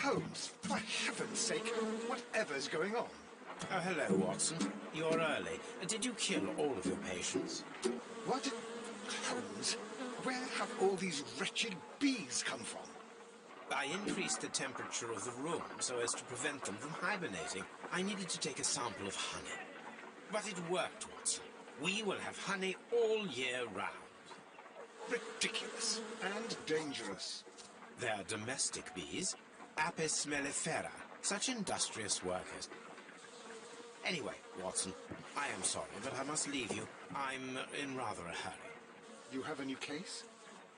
Holmes, for heaven's sake, whatever's going on? Oh, hello, Watson. You're early. Did you kill all of your patients? What? Holmes, where have all these wretched bees come from? I increased the temperature of the room so as to prevent them from hibernating. I needed to take a sample of honey. But it worked, Watson. We will have honey all year round. Ridiculous and dangerous. They're domestic bees, Apis mellifera, such industrious workers. Anyway, Watson, I am sorry, but I must leave you. I'm in rather a hurry. You have a new case?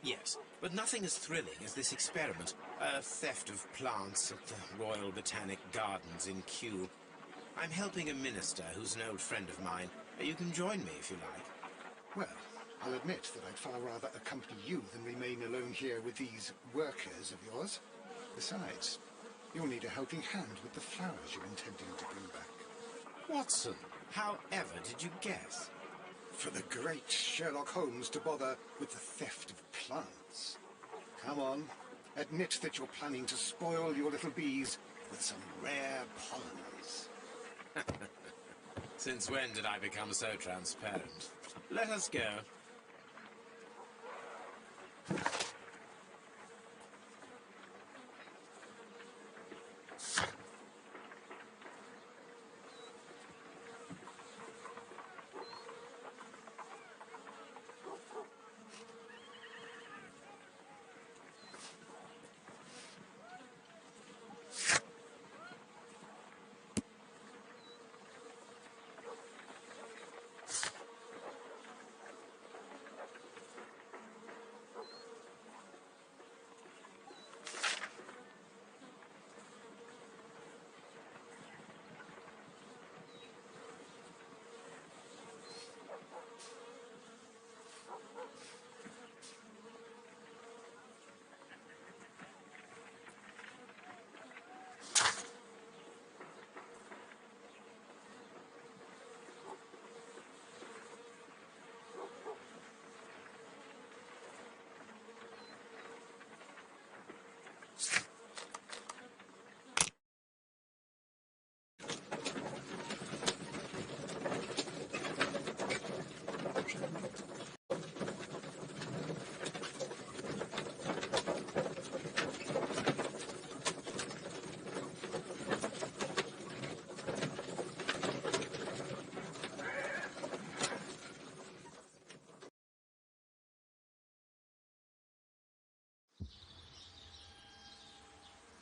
Yes, but nothing as thrilling as this experiment. A theft of plants at the Royal Botanic Gardens in Kew. I'm helping a minister who's an old friend of mine. You can join me if you like. Well, I'll admit that I'd far rather accompany you than remain alone here with these workers of yours. Besides, you'll need a helping hand with the flowers you're intending to bring back. Watson, however did you guess? For the great Sherlock Holmes to bother with the theft of plants. Come on, admit that you're planning to spoil your little bees with some rare polleners. Since when did I become so transparent? Let us go.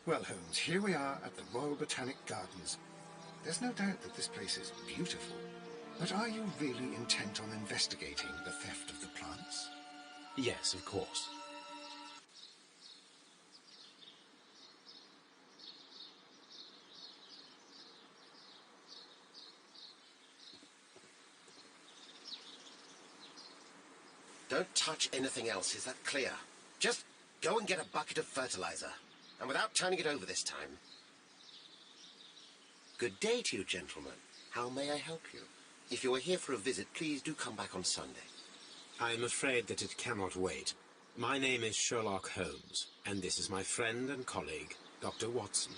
Well, Holmes, here we are at the Royal Botanic Gardens. There's no doubt that this place is beautiful. But are you really intent on investigating the theft of the plants? Yes, of course. Don't touch anything else, is that clear? Just go and get a bucket of fertilizer. And without turning it over this time. Good day to you, gentlemen. How may I help you? If you are here for a visit, please do come back on Sunday. I am afraid that it cannot wait. My name is Sherlock Holmes, and this is my friend and colleague, Dr. Watson.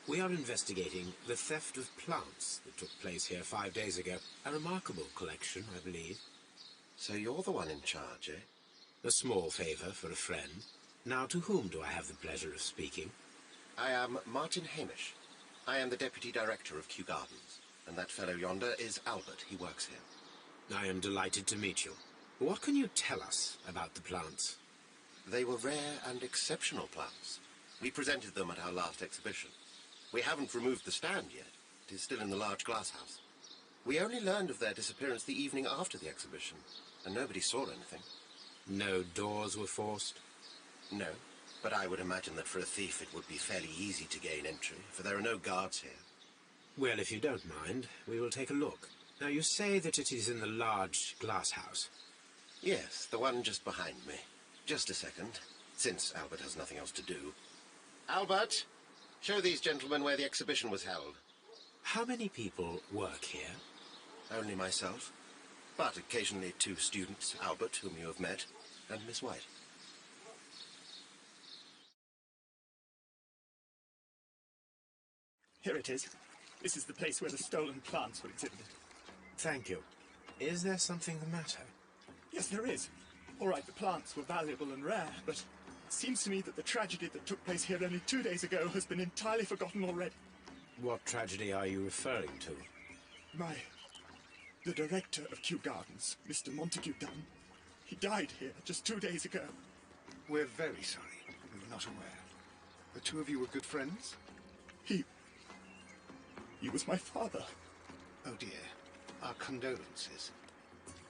We are investigating the theft of plants that took place here 5 days ago. A remarkable collection, I believe. So you're the one in charge, eh? A small favour for a friend. Now, to whom do I have the pleasure of speaking? I am Martin Hamish. I am the Deputy Director of Kew Gardens, and that fellow yonder is Albert. He works here. I am delighted to meet you. What can you tell us about the plants? They were rare and exceptional plants. We presented them at our last exhibition. We haven't removed the stand yet. It is still in the large glass house. We only learned of their disappearance the evening after the exhibition, and nobody saw anything. No doors were forced? No, but I would imagine that for a thief it would be fairly easy to gain entry, for there are no guards here. Well, if you don't mind, we will take a look. Now, you say that it is in the large glass house. Yes, the one just behind me. Just a second, since Albert has nothing else to do. Albert, show these gentlemen where the exhibition was held. How many people work here? Only myself, but occasionally 2 students, Albert, whom you have met, and Miss White. Here it is. This is the place where the stolen plants were exhibited. Thank you. Is there something the matter? Yes, there is. All right, the plants were valuable and rare, but it seems to me that the tragedy that took place here only 2 days ago has been entirely forgotten already. What tragedy are you referring to? The director of Kew Gardens, Mr. Montague Dunn, he died here just 2 days ago. We're very sorry. We were not aware. The two of you were good friends? He was my father. Oh dear. Our condolences.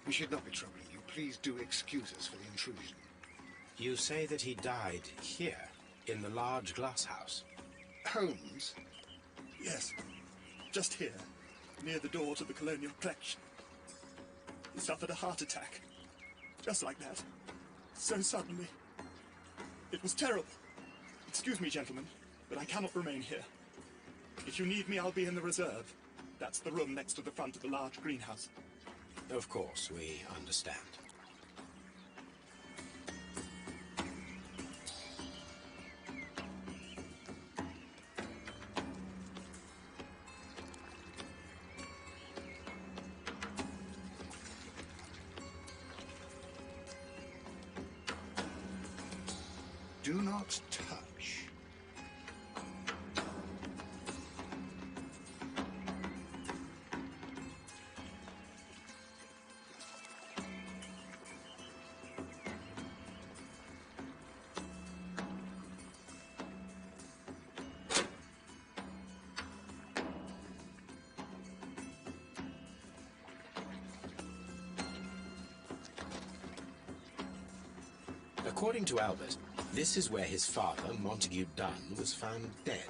We should not be troubling you. Please do excuse us for the intrusion. You say that he died here, in the large glass house. Holmes? Yes, just here, near the door to the colonial collection. He suffered a heart attack. Just like that. So suddenly. It was terrible. Excuse me, gentlemen, but I cannot remain here. If you need me, I'll be in the reserve. That's the room next to the front of the large greenhouse. Of course, we understand. Do not touch. According to Albert, this is where his father, Montague Dunn, was found dead.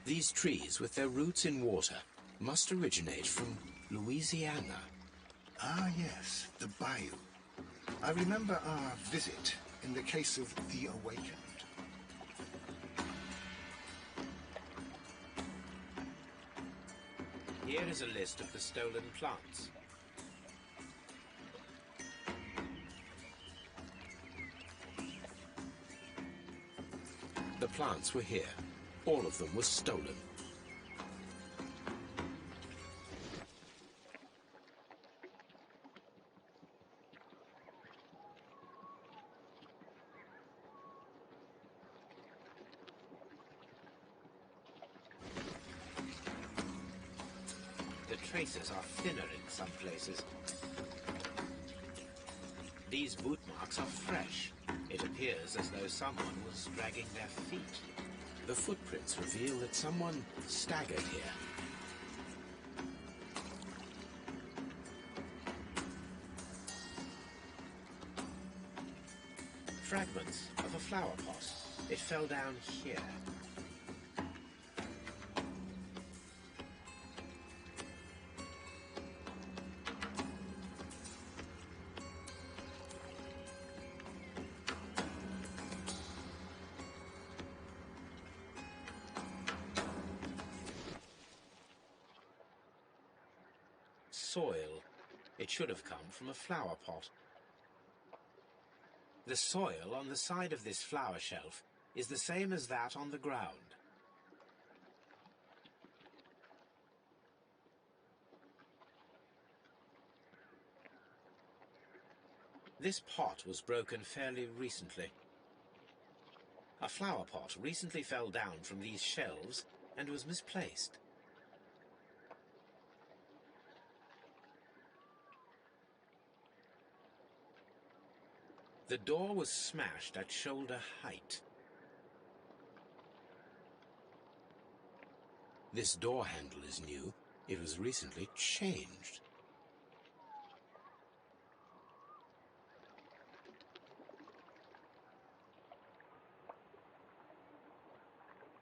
These trees, with their roots in water, must originate from Louisiana. Ah, yes, the bayou. I remember our visit in the case of the Awakened. Here is a list of the stolen plants. The plants were here. All of them were stolen. The traces are thinner in some places. These boot marks are fresh. It appears as though someone was dragging their feet. The footprints reveal that someone staggered here. Fragments of a flower pot. It fell down here. Soil. It should have come from a flower pot. The soil on the side of this flower shelf is the same as that on the ground. This pot was broken fairly recently. A flower pot recently fell down from these shelves and was misplaced. The door was smashed at shoulder height. This door handle is new. It was recently changed.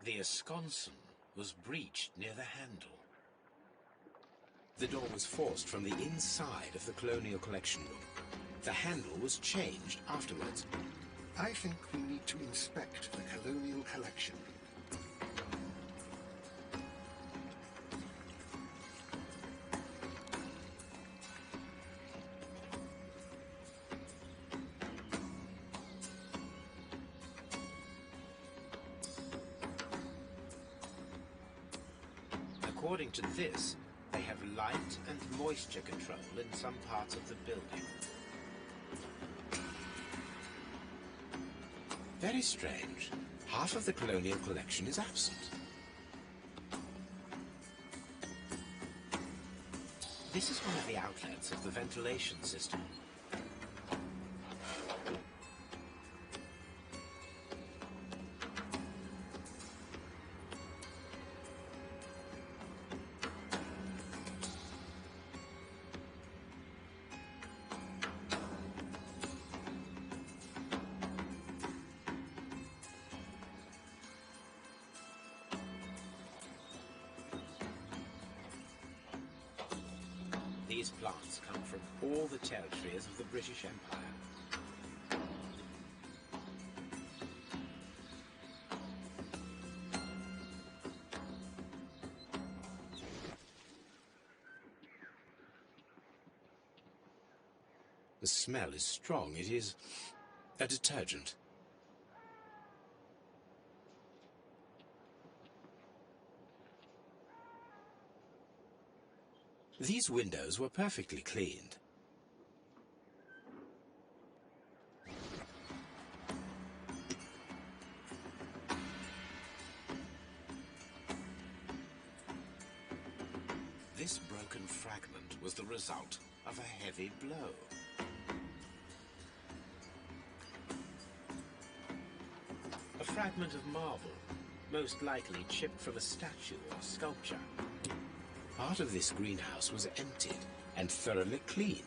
The esconson was breached near the handle. The door was forced from the inside of the colonial collection room. The handle was changed afterwards. I think we need to inspect the colonial collection. according to this, they have light and moisture control in some parts of the building. Very strange. Half of the colonial collection is absent. This is one of the outlets of the ventilation system. These plants come from all the territories of the British Empire. The smell is strong. It is a detergent. These windows were perfectly cleaned. This broken fragment was the result of a heavy blow. A fragment of marble, most likely chipped from a statue or sculpture. Part of this greenhouse was emptied and thoroughly cleaned.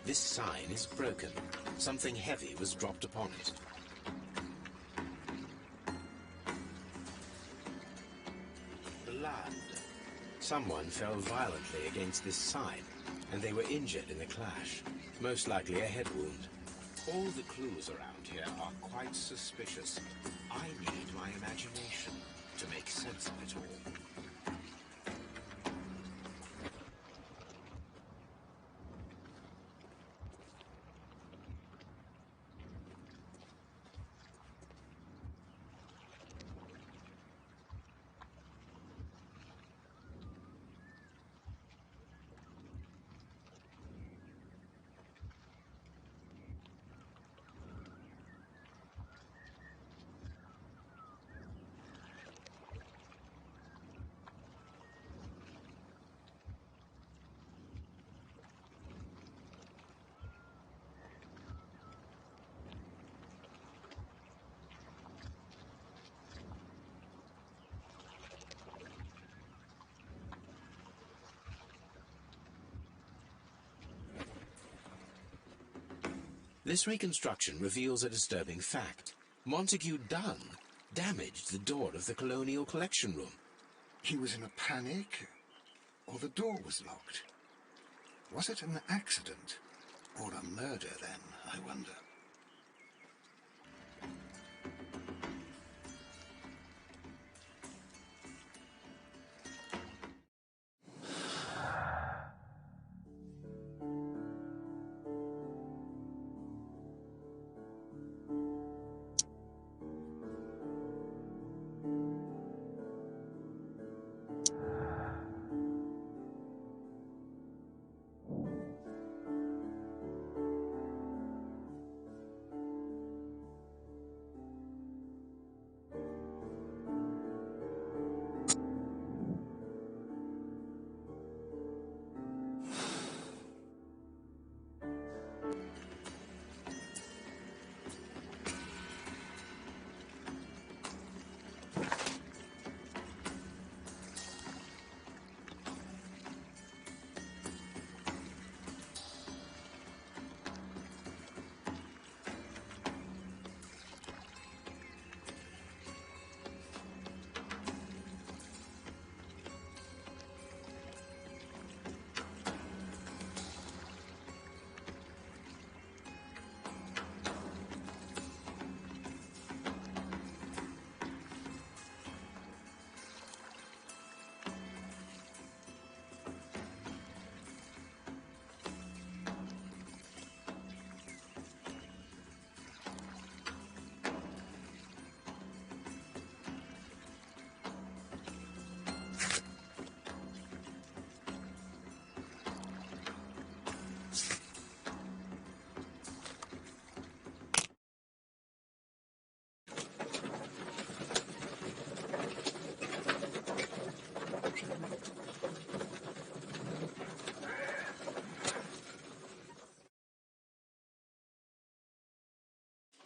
This sign is broken. Something heavy was dropped upon it. Blood. Someone fell violently against this sign, and they were injured in the clash, most likely a head wound. All the clues around here are quite suspicious. I need my imagination to make sense of it all. This reconstruction reveals a disturbing fact. Montague Dunn damaged the door of the colonial collection room. He was in a panic, or the door was locked. Was it an accident, or a murder then, I wonder?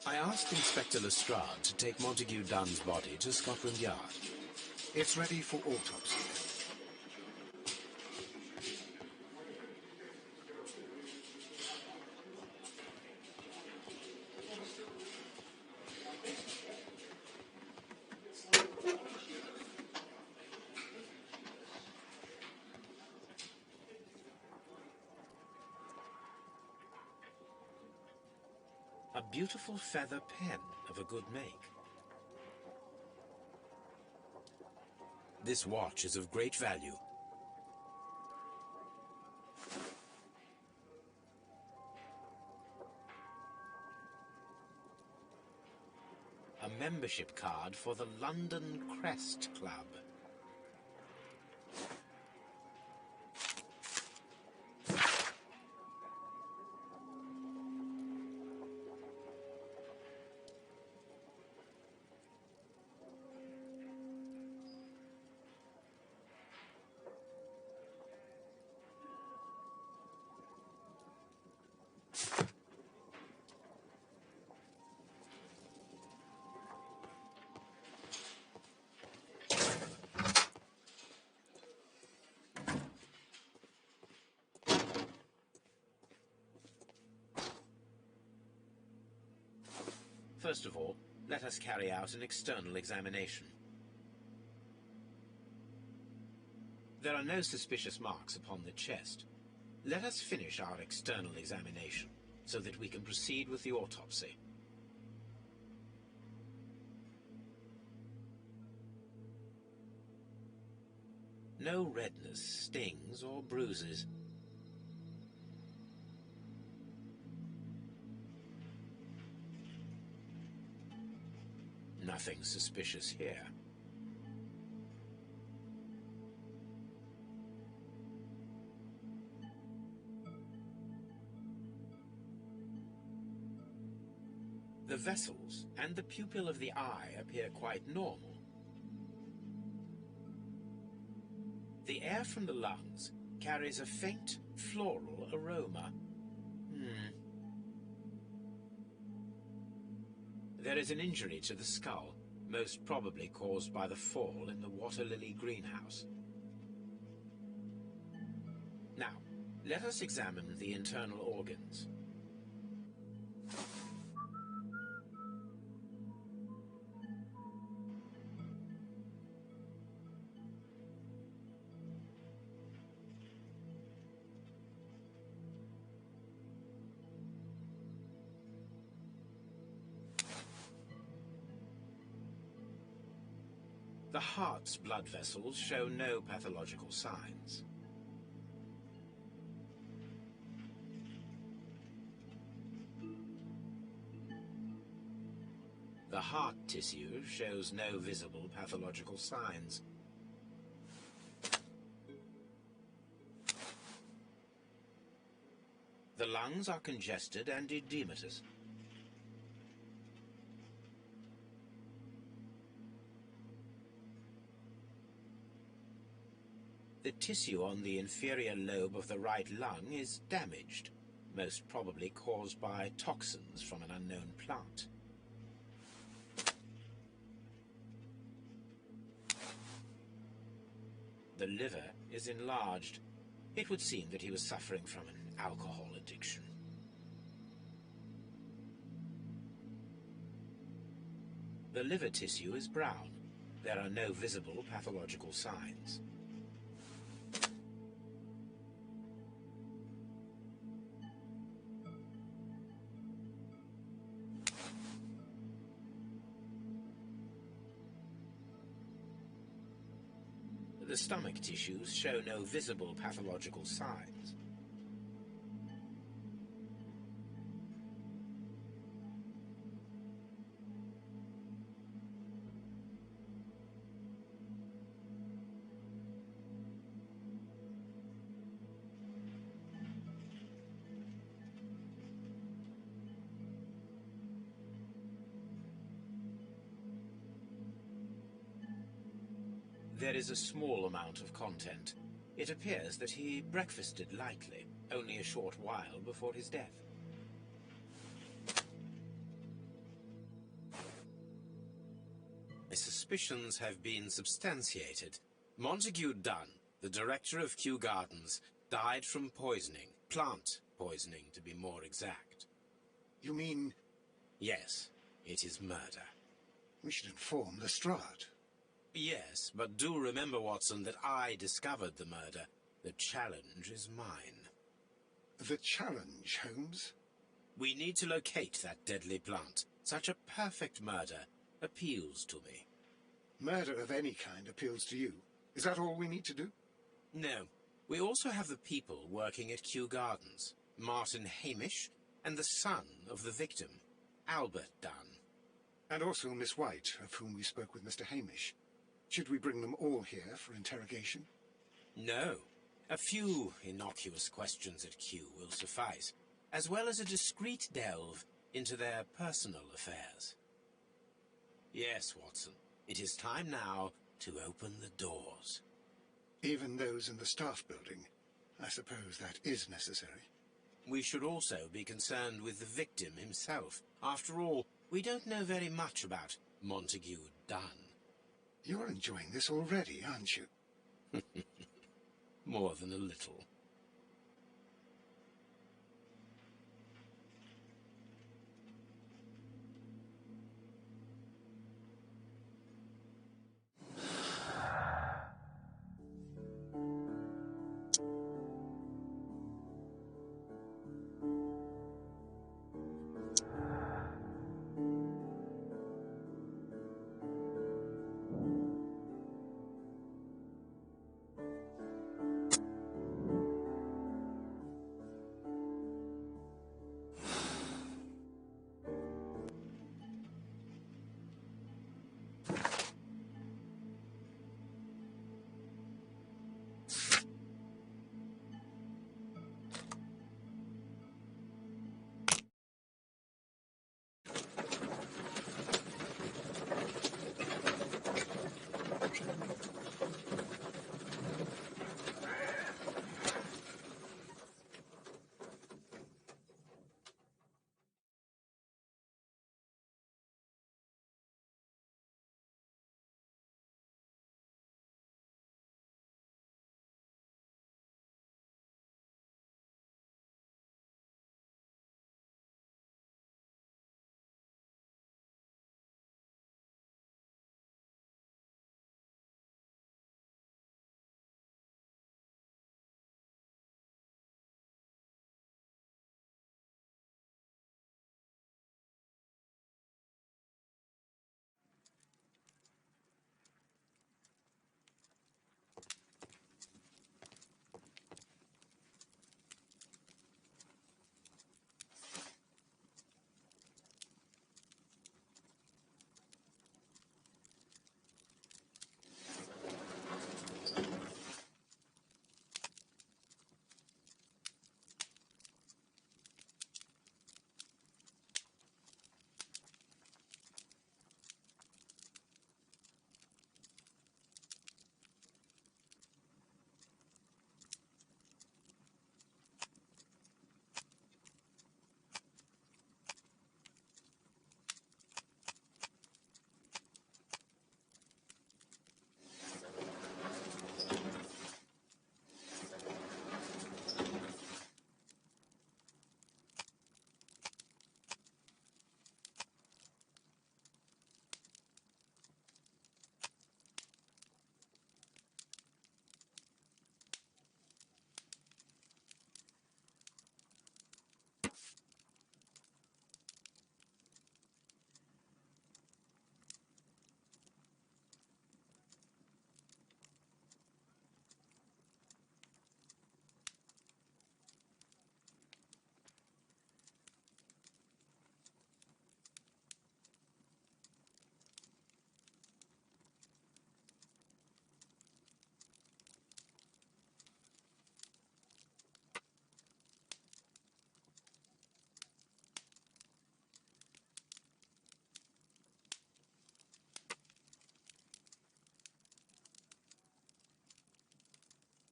I asked Inspector Lestrade to take Montague Dunn's body to Scotland Yard. It's ready for autopsy. A beautiful feather pen of a good make. This watch is of great value. A membership card for the London Crest Club. First of all, let us carry out an external examination. There are no suspicious marks upon the chest. Let us finish our external examination so that we can proceed with the autopsy. No redness, stings, or bruises. Nothing suspicious here. The vessels and the pupil of the eye appear quite normal. The air from the lungs carries a faint floral aroma. There is an injury to the skull, most probably caused by the fall in the water lily greenhouse. Now, let us examine the internal organs. The heart's blood vessels show no pathological signs. The heart tissue shows no visible pathological signs. The lungs are congested and edematous. The tissue on the inferior lobe of the right lung is damaged, most probably caused by toxins from an unknown plant. The liver is enlarged. It would seem that he was suffering from an alcohol addiction. The liver tissue is brown. There are no visible pathological signs. The stomach tissues show no visible pathological signs. There is a small amount of content. It appears that he breakfasted lightly, only a short while before his death. suspicions have been substantiated. Montague Dunn, the director of Kew Gardens, died from poisoning. Plant poisoning, to be more exact. You mean... Yes, it is murder. We should inform Lestrade. Yes, but do remember, Watson, that I discovered the murder. The challenge is mine. The challenge, Holmes? We need to locate that deadly plant. Such a perfect murder appeals to me. Murder of any kind appeals to you. Is that all we need to do? No. We also have the people working at Kew Gardens. Martin Hamish and the son of the victim, Albert Dunn. And also Miss White, of whom we spoke with Mr. Hamish. Should we bring them all here for interrogation? No. A few innocuous questions at Kew will suffice, as well as a discreet delve into their personal affairs. Yes, Watson, it is time now to open the doors. Even those in the staff building? I suppose that is necessary. We should also be concerned with the victim himself. After all, we don't know very much about Montague Dunn. You're enjoying this already, aren't you? More than a little.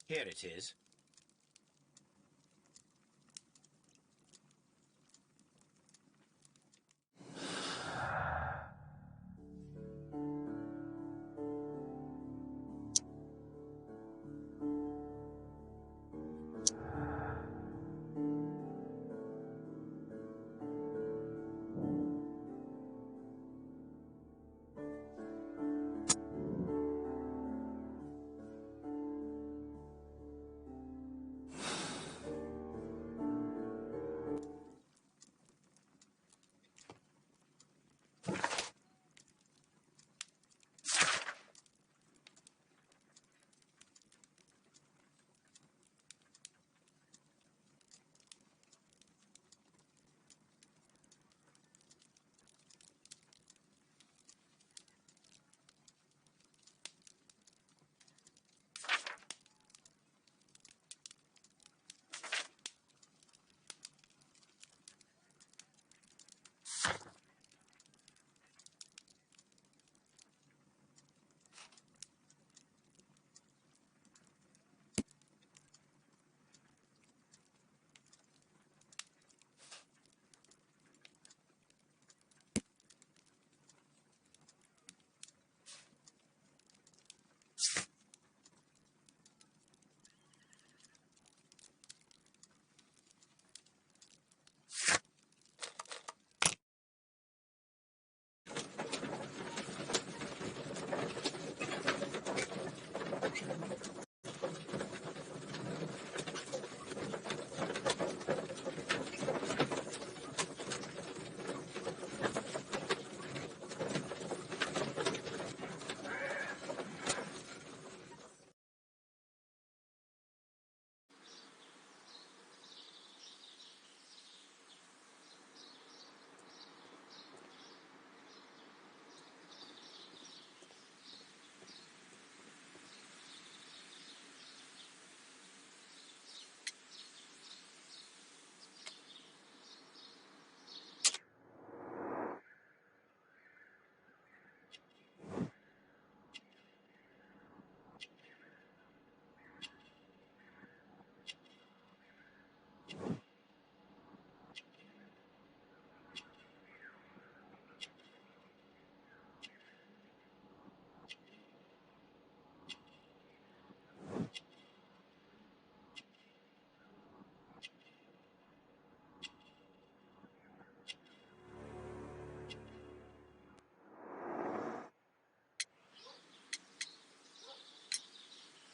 Here it is.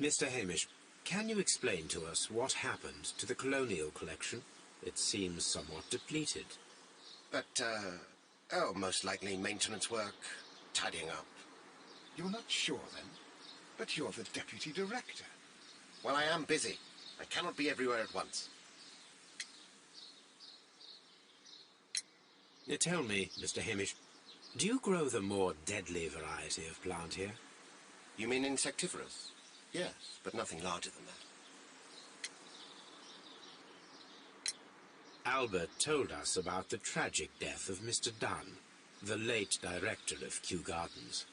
Mr. Hamish, can you explain to us what happened to the colonial collection? It seems somewhat depleted. But, most likely maintenance work, tidying up. You're not sure, then? But you're the deputy director. Well, I am busy. I cannot be everywhere at once. Tell me, Mr. Hamish, do you grow the more deadly variety of plant here? You mean insectivorous? Yes, but nothing larger than that. Albert told us about the tragic death of Mr. Dunn, the late director of Kew Gardens.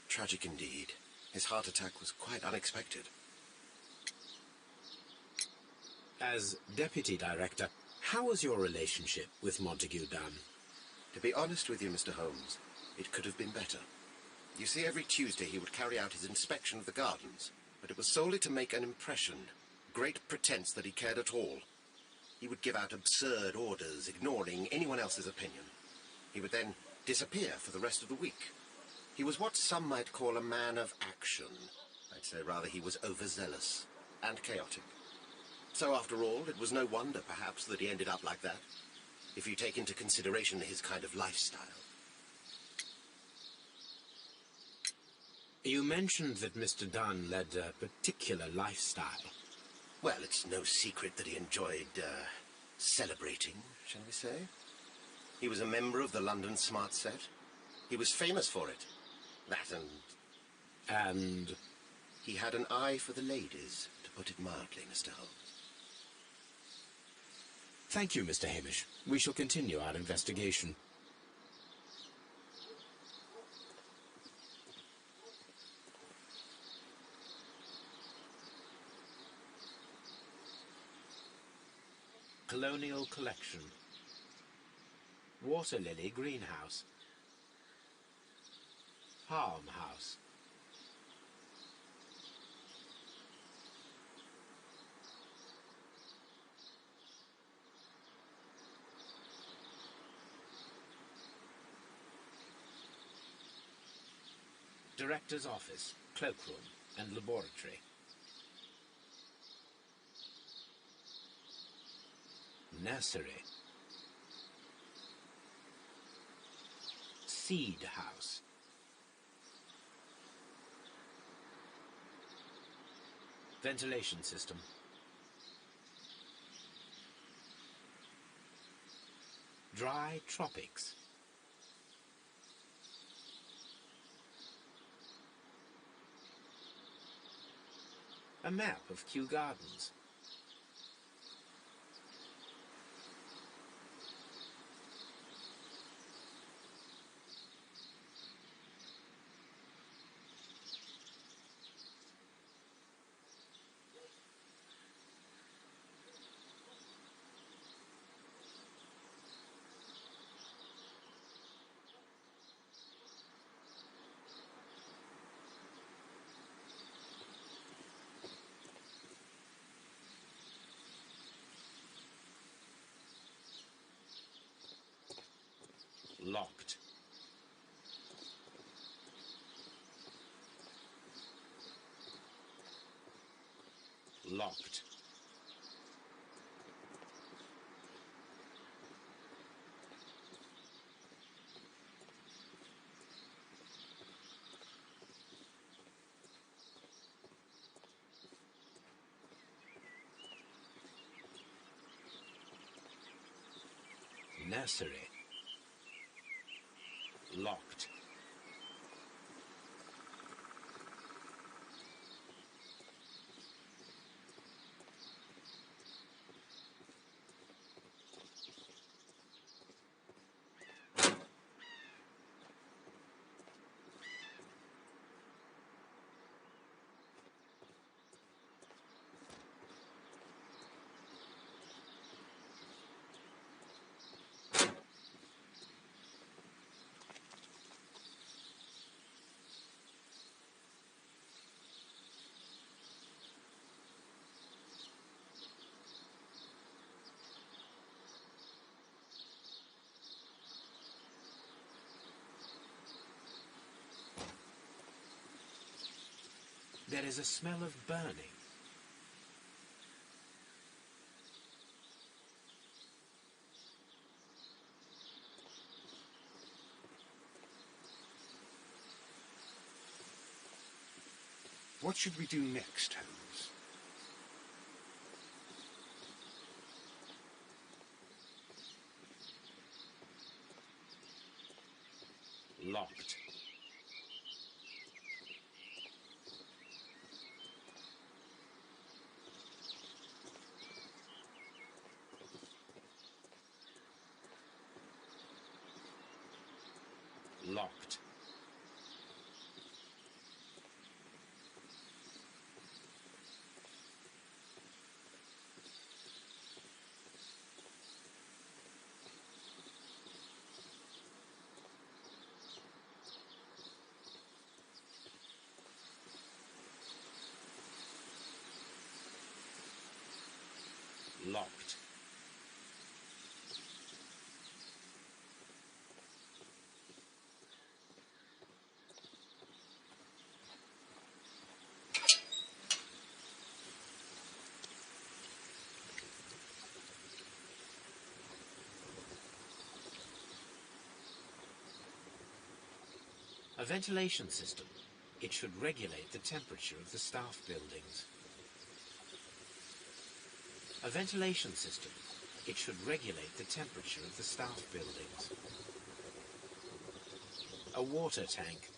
Tragic indeed. His heart attack was quite unexpected. As deputy director, how was your relationship with Montague Dunn? To be honest with you, Mr. Holmes, it could have been better. You see, every Tuesday he would carry out his inspection of the gardens, but it was solely to make an impression, great pretense that he cared at all. He would give out absurd orders, ignoring anyone else's opinion. He would then disappear for the rest of the week. He was what some might call a man of action. I'd say rather he was overzealous and chaotic. So after all, it was no wonder, perhaps, that he ended up like that, if you take into consideration his kind of lifestyle. You mentioned that Mr. Dunn led a particular lifestyle. Well, it's no secret that he enjoyed, celebrating, shall we say. He was a member of the London Smart Set. He was famous for it. That And? He had an eye for the ladies, to put it mildly, Mr. Holmes. Thank you, Mr. Hamish. We shall continue our investigation. Colonial Collection. Water Lily Greenhouse. Palm House. Director's Office, Cloakroom and Laboratory. Nursery. Seed House. Ventilation system. Dry Tropics. A map of Kew Gardens. Locked. Locked. Nursery. Locked. There is a smell of burning. What should we do next, Holmes? Locked. Locked. Locked. A ventilation system. It should regulate the temperature of the staff buildings. A ventilation system. It should regulate the temperature of the staff buildings. A water tank.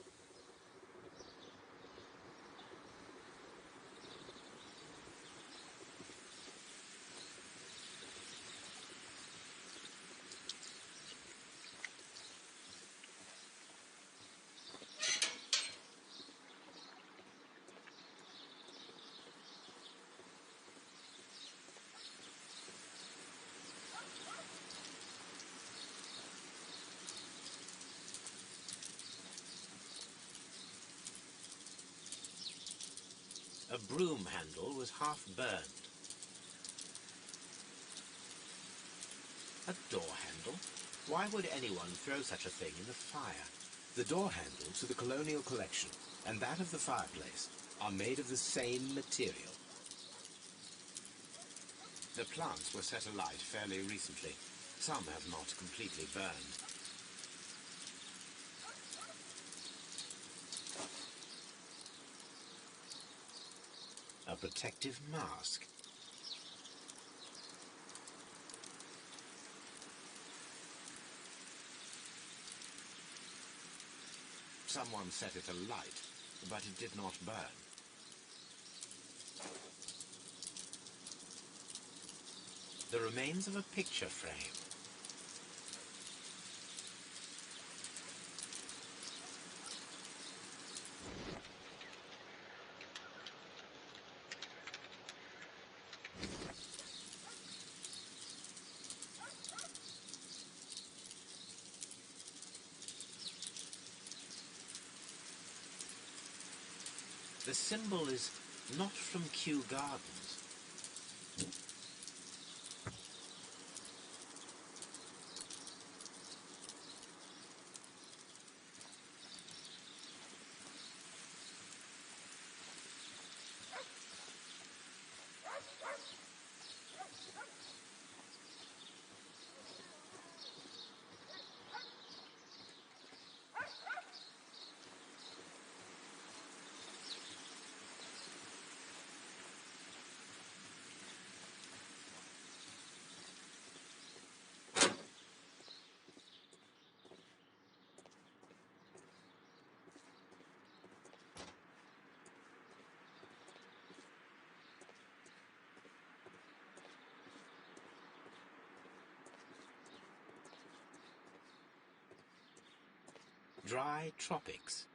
A broom handle was half burned. A door handle? Why would anyone throw such a thing in the fire? The door handle to the colonial collection and that of the fireplace are made of the same material. The plants were set alight fairly recently. Some have not completely burned. A protective mask. Someone set it alight, but it did not burn. The remains of a picture frame. The symbol is not from Kew Gardens. Dry tropics.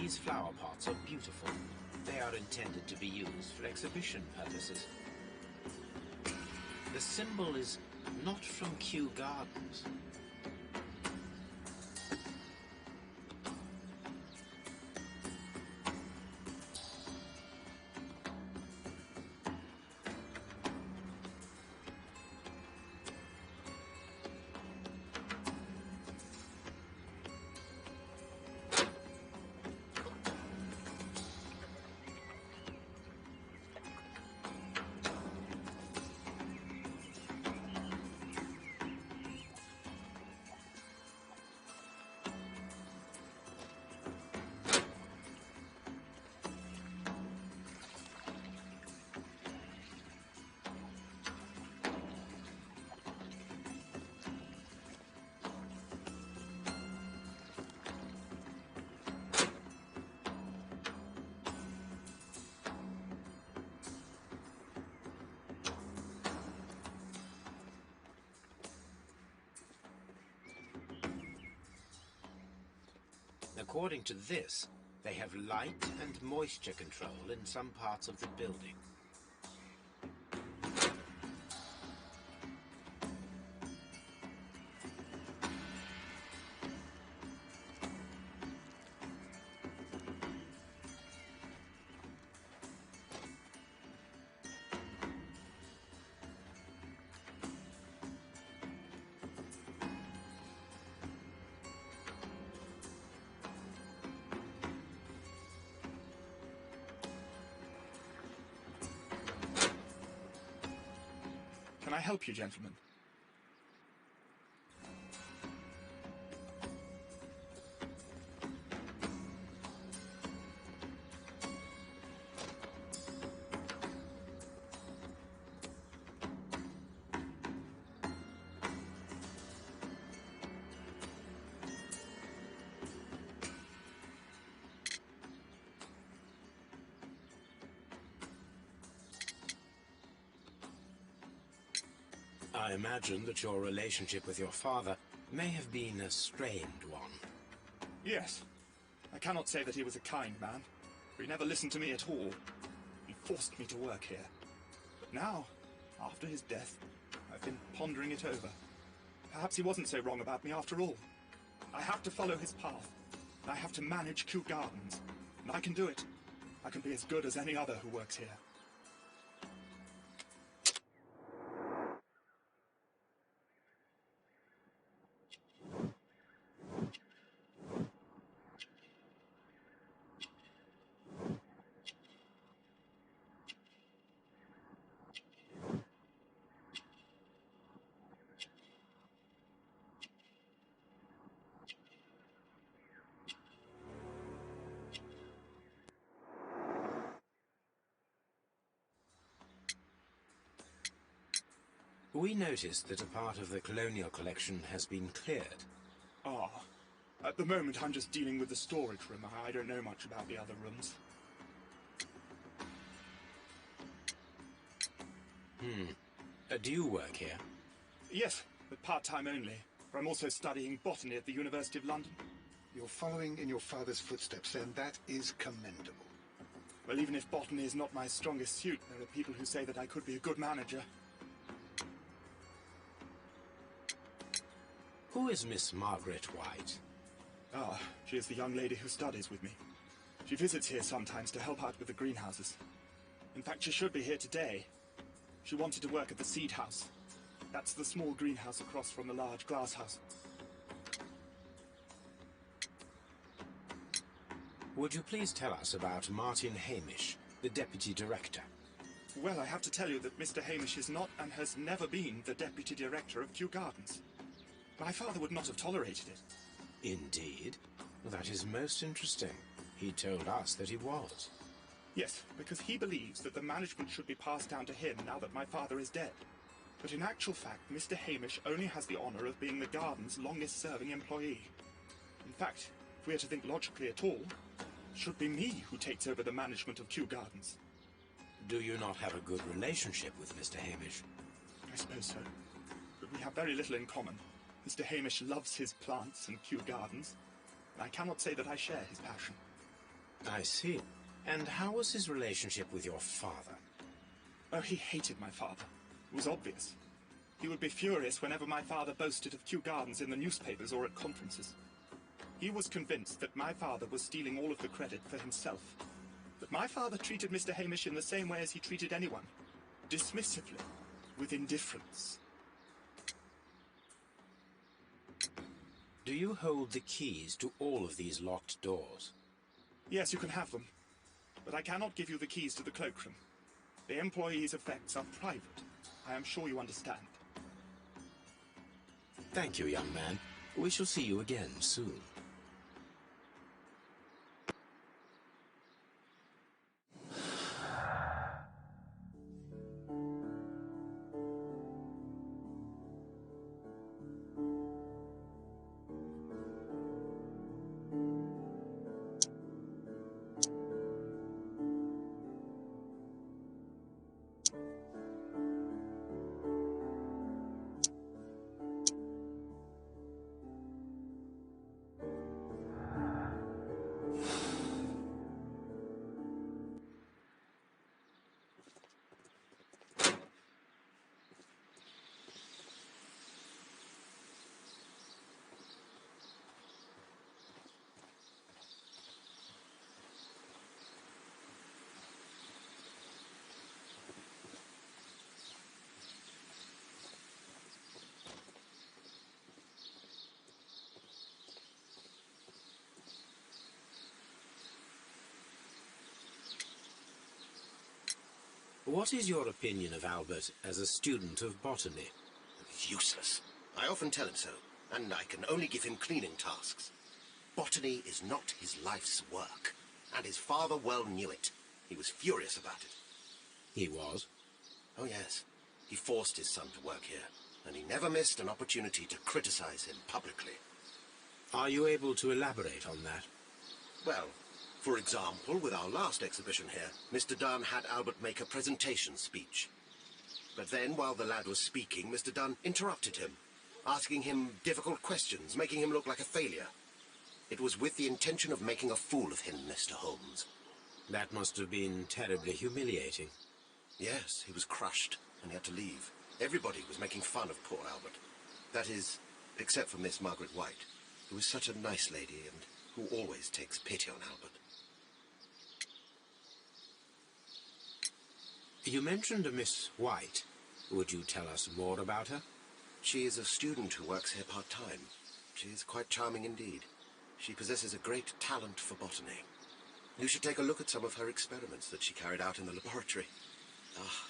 These flower pots are beautiful. They are intended to be used for exhibition purposes. The symbol is not from Kew Gardens. According to this, they have light and moisture control in some parts of the building. Can I help you, gentlemen? I imagine that your relationship with your father may have been a strained one. Yes. I cannot say that he was a kind man, for he never listened to me at all. He forced me to work here. But now, after his death, I've been pondering it over. Perhaps he wasn't so wrong about me after all. I have to follow his path. I have to manage Kew Gardens. And I can do it. I can be as good as any other who works here. We noticed that a part of the colonial collection has been cleared. Ah. At the moment, I'm just dealing with the storage room. I don't know much about the other rooms. Do you work here? Yes, but part-time only. For I'm also studying botany at the University of London. You're following in your father's footsteps, then. That is commendable. Well, even if botany is not my strongest suit, there are people who say that I could be a good manager. Who is Miss Margaret White? Ah, she is the young lady who studies with me. She visits here sometimes to help out with the greenhouses. In fact, she should be here today. She wanted to work at the seed house. That's the small greenhouse across from the large glass house. Would you please tell us about Martin Hamish, the deputy director? Well, I have to tell you that Mr. Hamish is not and has never been the deputy director of Kew Gardens. My father would not have tolerated it. Indeed? That is most interesting. He told us that he was. Yes, because he believes that the management should be passed down to him now that my father is dead. But in actual fact, Mr. Hamish only has the honour of being the garden's longest-serving employee. In fact, if we are to think logically at all, it should be me who takes over the management of Kew Gardens. Do you not have a good relationship with Mr. Hamish? I suppose so. But we have very little in common. Mr. Hamish loves his plants and Kew Gardens, and I cannot say that I share his passion. I see. And how was his relationship with your father? Oh, he hated my father. It was obvious. He would be furious whenever my father boasted of Kew Gardens in the newspapers or at conferences. He was convinced that my father was stealing all of the credit for himself. But my father treated Mr. Hamish in the same way as he treated anyone. Dismissively, with indifference. Do you hold the keys to all of these locked doors? Yes, you can have them. But I cannot give you the keys to the cloakroom. The employees' effects are private. I am sure you understand. Thank you, young man. We shall see you again soon. What is your opinion of Albert as a student of botany? Useless. I often tell him so, and I can only give him cleaning tasks. Botany is not his life's work, and his father well knew it. He was furious about it. He was? Oh, yes. He forced his son to work here, and he never missed an opportunity to criticize him publicly. Are you able to elaborate on that? Well, for example, with our last exhibition here, Mr. Dunn had Albert make a presentation speech. But then, while the lad was speaking, Mr. Dunn interrupted him, asking him difficult questions, making him look like a failure. It was with the intention of making a fool of him, Mr. Holmes. That must have been terribly humiliating. Yes, he was crushed, and he had to leave. Everybody was making fun of poor Albert. That is, except for Miss Margaret White, who was such a nice lady and who always takes pity on Albert. You mentioned a Miss White. Would you tell us more about her? She is a student who works here part-time. She is quite charming indeed. She possesses a great talent for botany. You should take a look at some of her experiments that she carried out in the laboratory. Ah,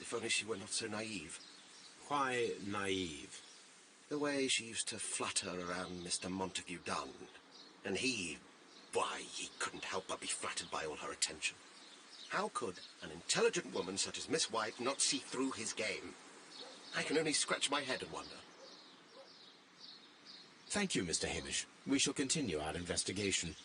if only she were not so naive. Why naive? The way she used to flutter around Mr. Montague Dunn. And why, he couldn't help but be flattered by all her attention. How could an intelligent woman such as Miss White not see through his game? I can only scratch my head and wonder. Thank you, Mr. Hamish. We shall continue our investigation.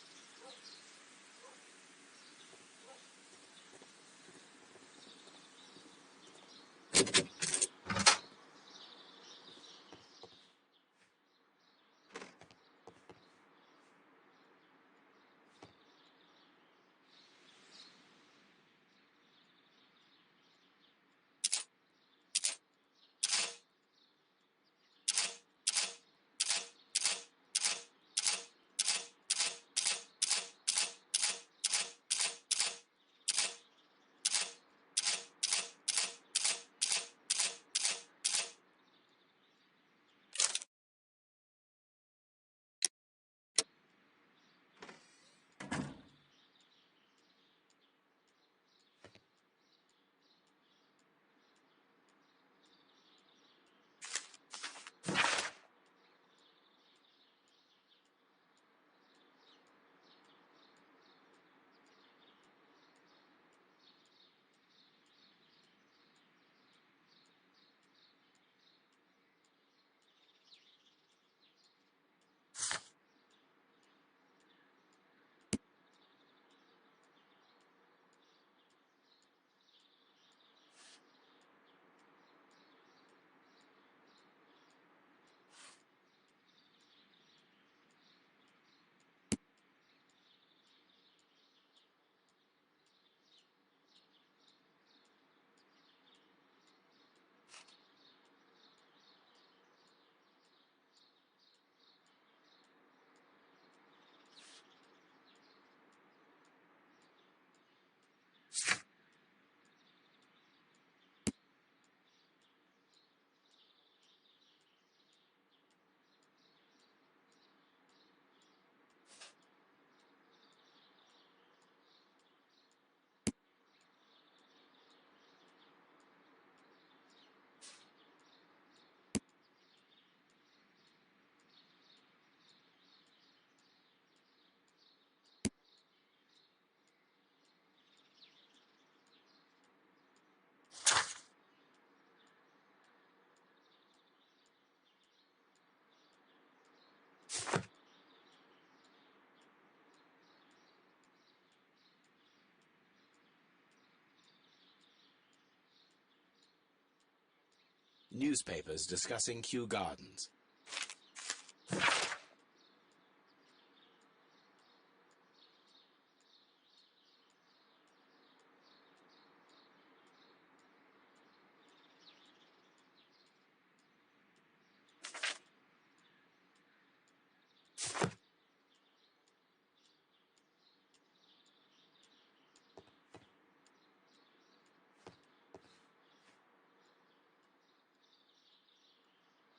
Newspapers discussing Kew Gardens.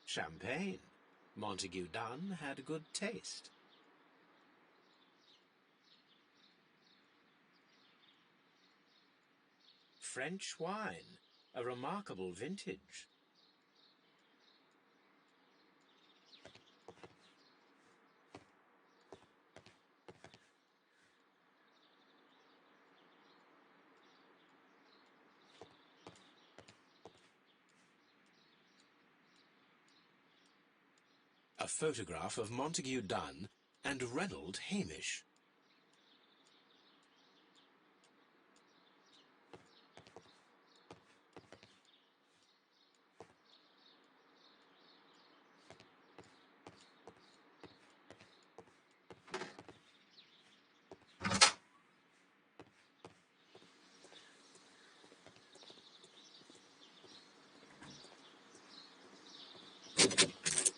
Champagne. Montague Dunn had good taste. French wine, a remarkable vintage. A photograph of Montague Dunn and Reynold Hamish.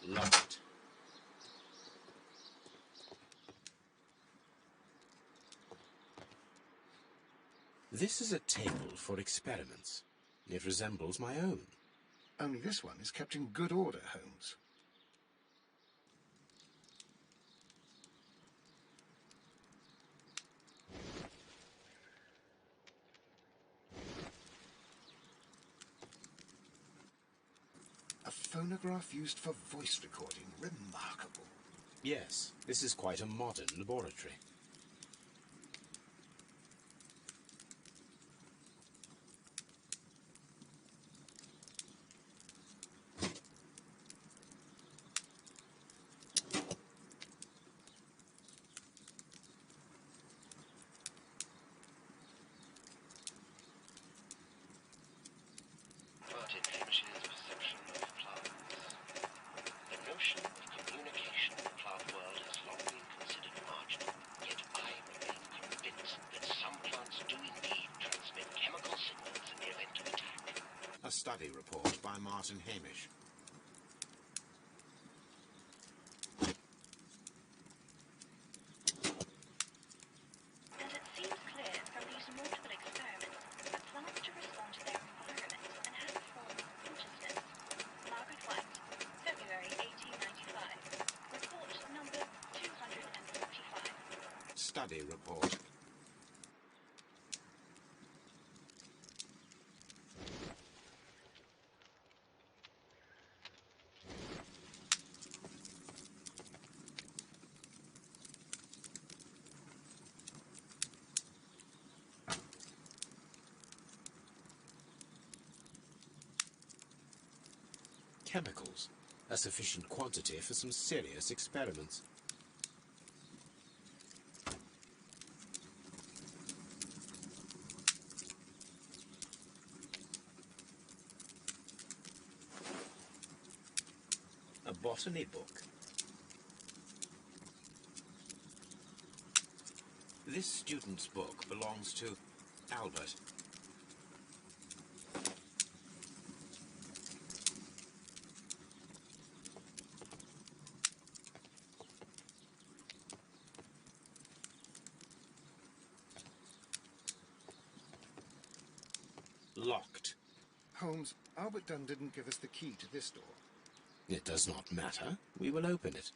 Locked. This is a table for experiments. It resembles my own. Only this one is kept in good order, Holmes. A phonograph used for voice recording. Remarkable. Yes, this is quite a modern laboratory. Martin Hamish's perception of plants. The notion of communication in the plant world has long been considered marginal, yet I remain convinced that some plants do indeed transmit chemical signals in the event of attack. A study report by Martin Hamish. As it seems clear from these multiple experiments that plants to respond to their environment and have a form of consciousness. Margaret White, February 1895. Report number 245. Study report. Chemicals, a sufficient quantity for some serious experiments. A botany book. This student's book belongs to Albert. Locked. Holmes, Albert Dunn didn't give us the key to this door. It does not matter. We will open it.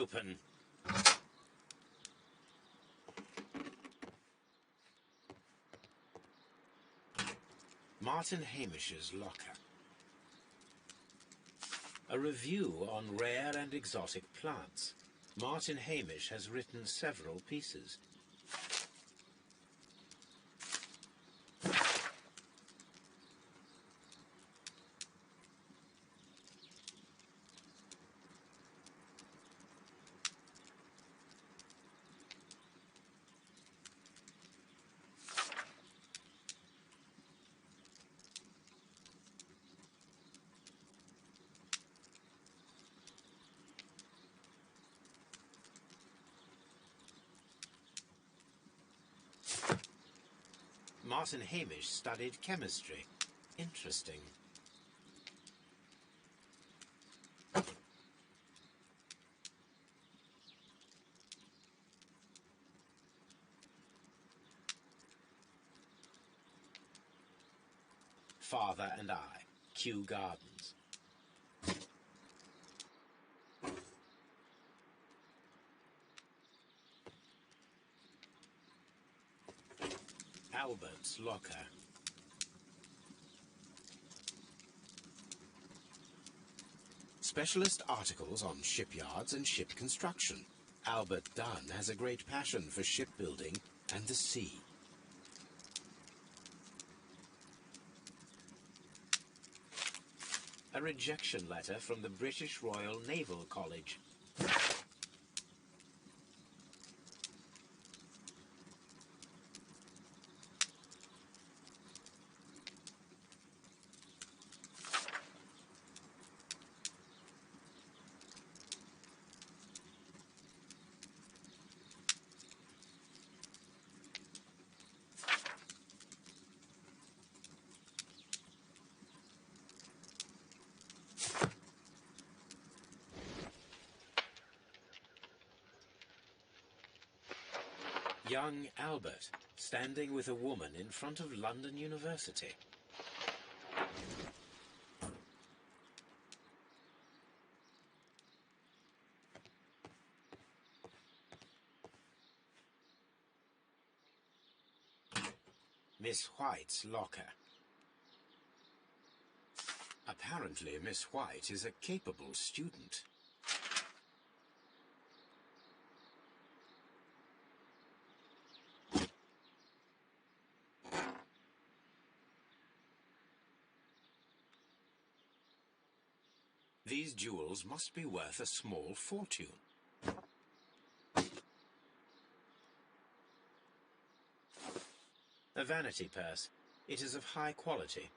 open. Martin Hamish's locker. A review on rare and exotic plants. Martin Hamish has written several pieces. Martin Hamish studied chemistry. Interesting. Father and I, Kew Gardens. Albert's locker. Specialist articles on shipyards and ship construction. Albert Dunn has a great passion for shipbuilding and the sea. A rejection letter from the British Royal Naval College. Young Albert, standing with a woman in front of London University. Miss White's locker. Apparently, Miss White is a capable student. These jewels must be worth a small fortune. A vanity purse. It is of high quality.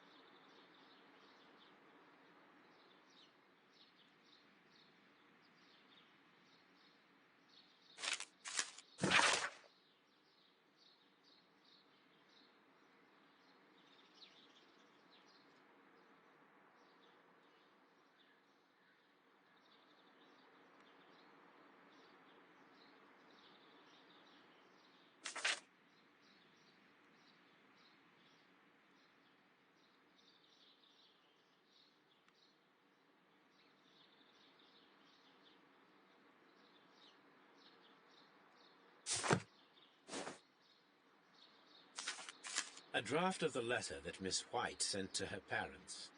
A draft of the letter that Miss White sent to her parents.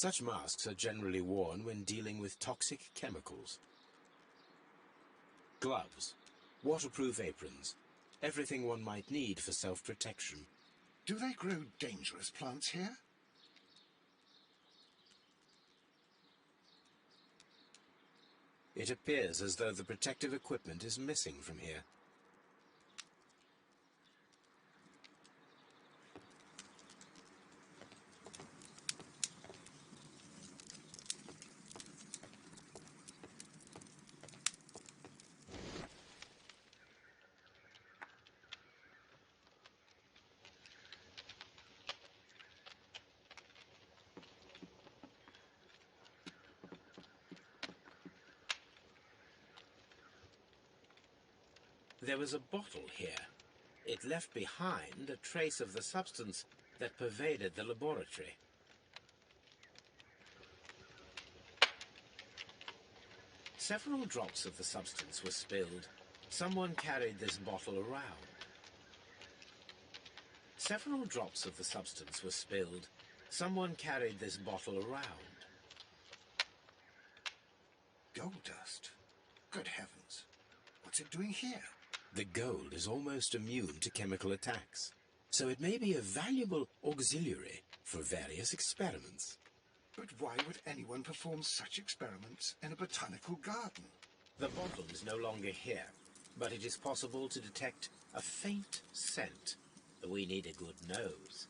Such masks are generally worn when dealing with toxic chemicals. Gloves, waterproof aprons, everything one might need for self-protection. Do they grow dangerous plants here? It appears as though the protective equipment is missing from here. There was a bottle here. It left behind a trace of the substance that pervaded the laboratory. Several drops of the substance were spilled. Someone carried this bottle around. Several drops of the substance were spilled. Someone carried this bottle around. Gold dust? Good heavens. What's it doing here? The gold is almost immune to chemical attacks, so it may be a valuable auxiliary for various experiments. But why would anyone perform such experiments in a botanical garden? The bottle is no longer here, but it is possible to detect a faint scent. We need a good nose.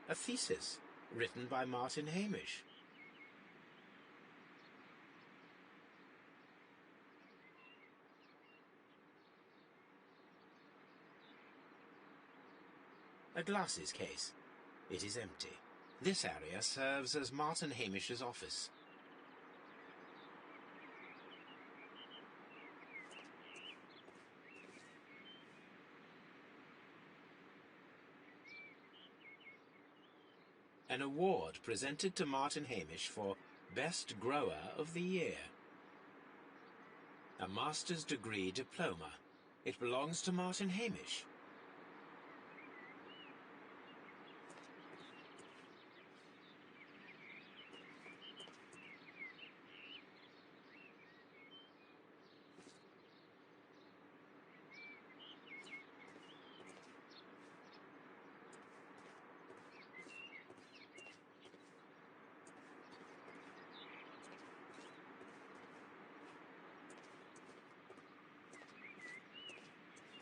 A thesis written by Martin Hamish. A glasses case. It is empty. This area serves as Martin Hamish's office. An award presented to Martin Hamish for Best Grower of the Year. A master's degree diploma. It belongs to Martin Hamish.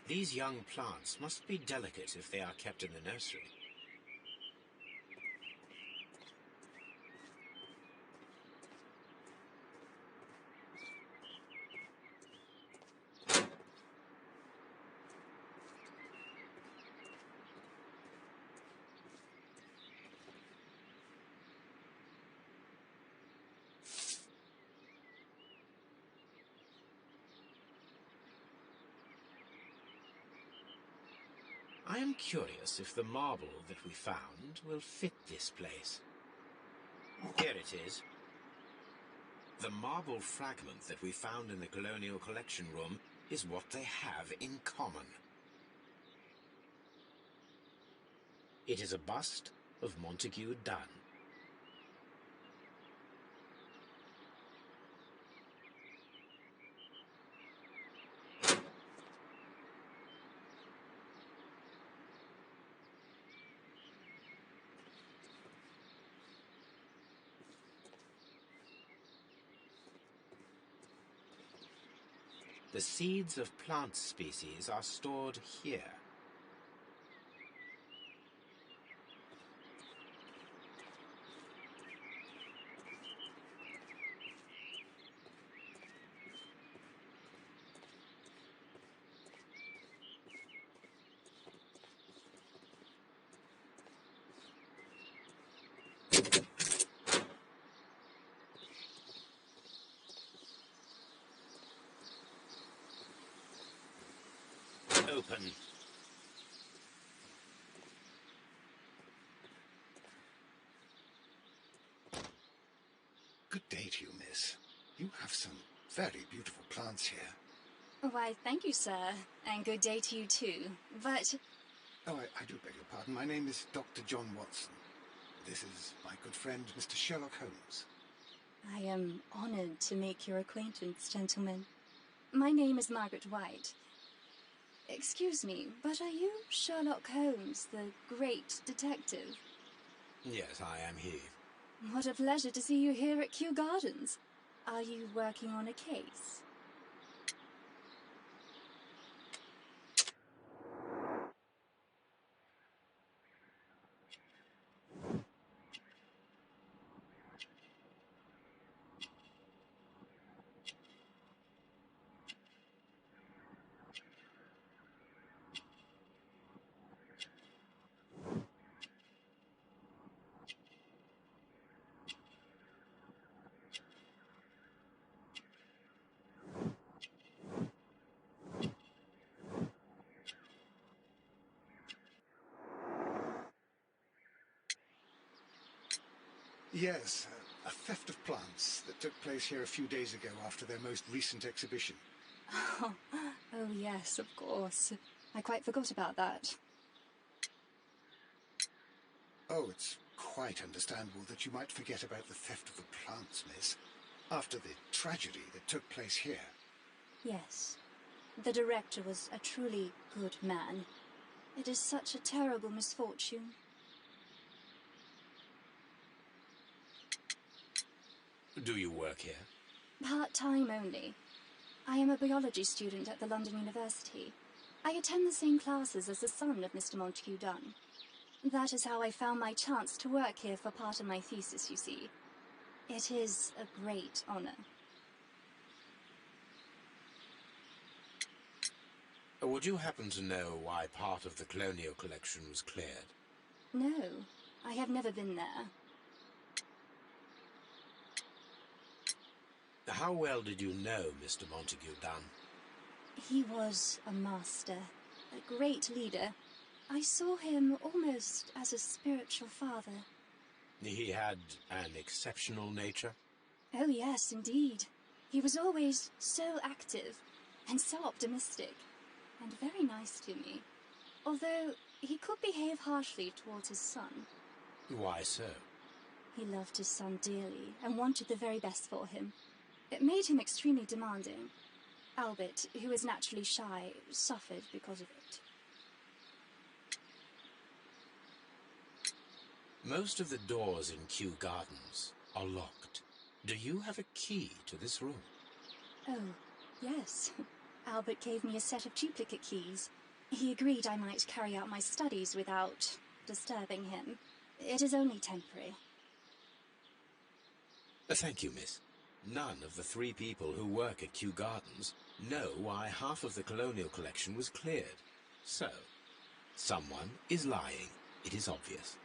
These young plants must be delicate if they are kept in the nursery. I am curious if the marble that we found will fit this place. Here it is. The marble fragment that we found in the Colonial Collection Room is what they have in common. It is a bust of Montague Dunn. The seeds of plant species are stored here. Open. Good day to you, miss. You have some very beautiful plants here. Why, thank you, sir, and good day to you too. But... Oh, I do beg your pardon. My name is Dr. John Watson. This is my good friend, Mr. Sherlock Holmes. I am honored to make your acquaintance, gentlemen. My name is Margaret White. Excuse me, but are you Sherlock Holmes, the great detective? Yes, I am he. What a pleasure to see you here at Kew Gardens. Are you working on a case? Yes, a theft of plants that took place here a few days ago after their most recent exhibition. Oh, oh yes, of course. I quite forgot about that. Oh, it's quite understandable that you might forget about the theft of the plants, miss, after the tragedy that took place here. Yes. The director was a truly good man. It is such a terrible misfortune. Do you work here? Part-time only. I am a biology student at the London University. I attend the same classes as the son of Mr. Montague Dunn. That is how I found my chance to work here for part of my thesis, you see. It is a great honor. Would you happen to know why part of the colonial collection was cleared? No, I have never been there. How well did you know Mr. Montague Dunn? He was a master, a great leader. I saw him almost as a spiritual father. He had an exceptional nature? Oh yes, indeed. He was always so active and so optimistic, and very nice to me. Although he could behave harshly towards his son. Why so? He loved his son dearly and wanted the very best for him. It made him extremely demanding. Albert, who is naturally shy, suffered because of it. Most of the doors in Kew Gardens are locked. Do you have a key to this room? Oh, yes. Albert gave me a set of duplicate keys. He agreed I might carry out my studies without disturbing him. It is only temporary. Thank you, miss. None of the 3 people who work at Kew Gardens know why half of the colonial collection was cleared. So, someone is lying. It is obvious.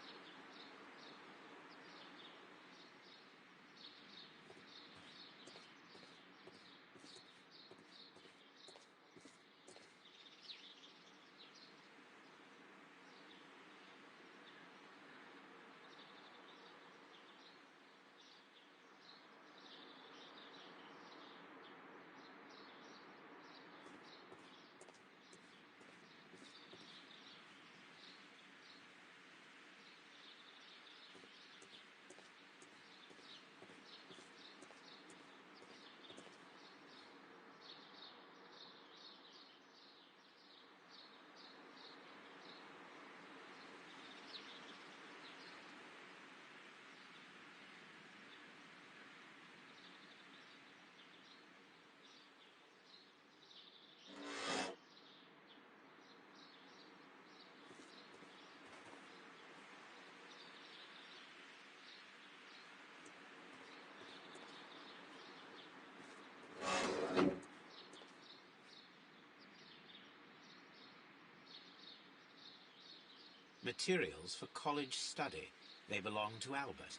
Materials for college study. They belong to Albert.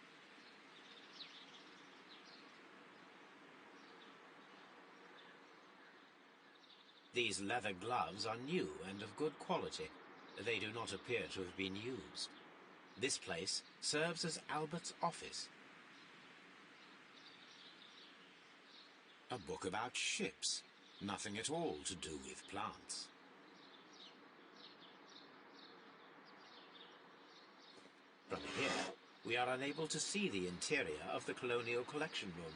These leather gloves are new and of good quality. They do not appear to have been used. This place serves as Albert's office. A book about ships. Nothing at all to do with plants. From here, we are unable to see the interior of the colonial collection room.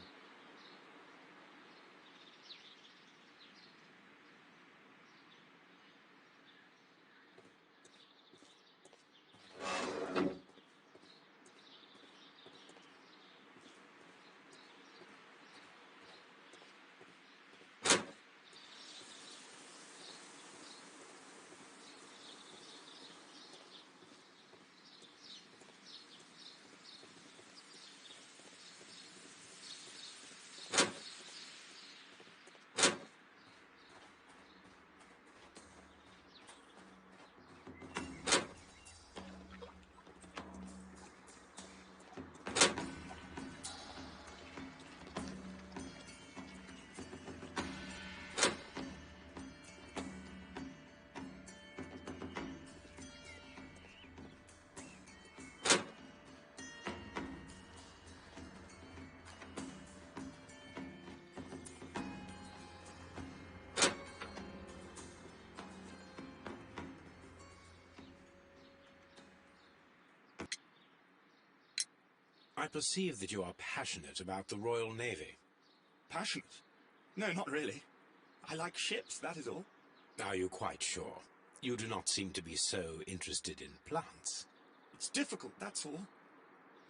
I perceive that you are passionate about the Royal Navy. Passionate? No, not really. I like ships, that is all. Are you quite sure? You do not seem to be so interested in plants. It's difficult, that's all.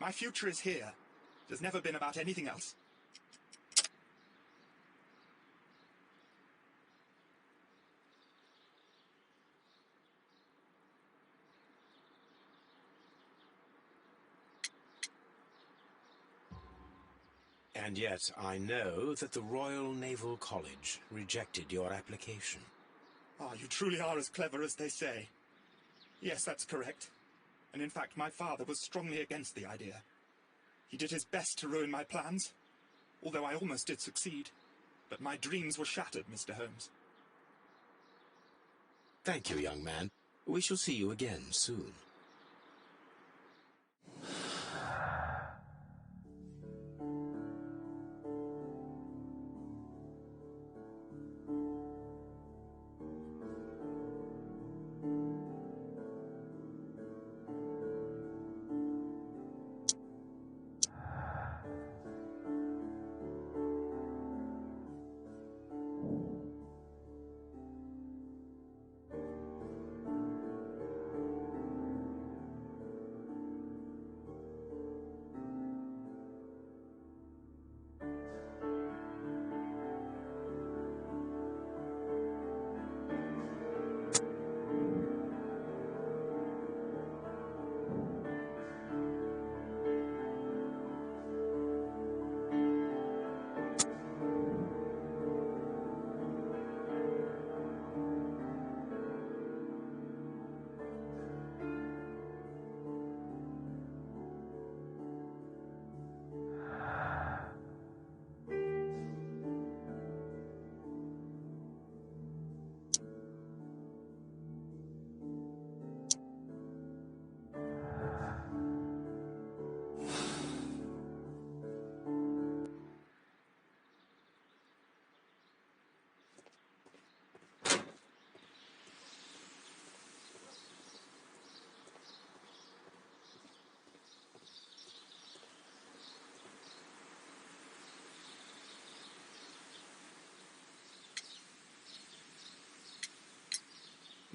My future is here. It has never been about anything else. And yet I know that the Royal Naval College rejected your application. Ah, you truly are as clever as they say. Yes, that's correct. And in fact, my father was strongly against the idea. He did his best to ruin my plans, although I almost did succeed. But my dreams were shattered, Mr. Holmes. Thank you, young man. We shall see you again soon.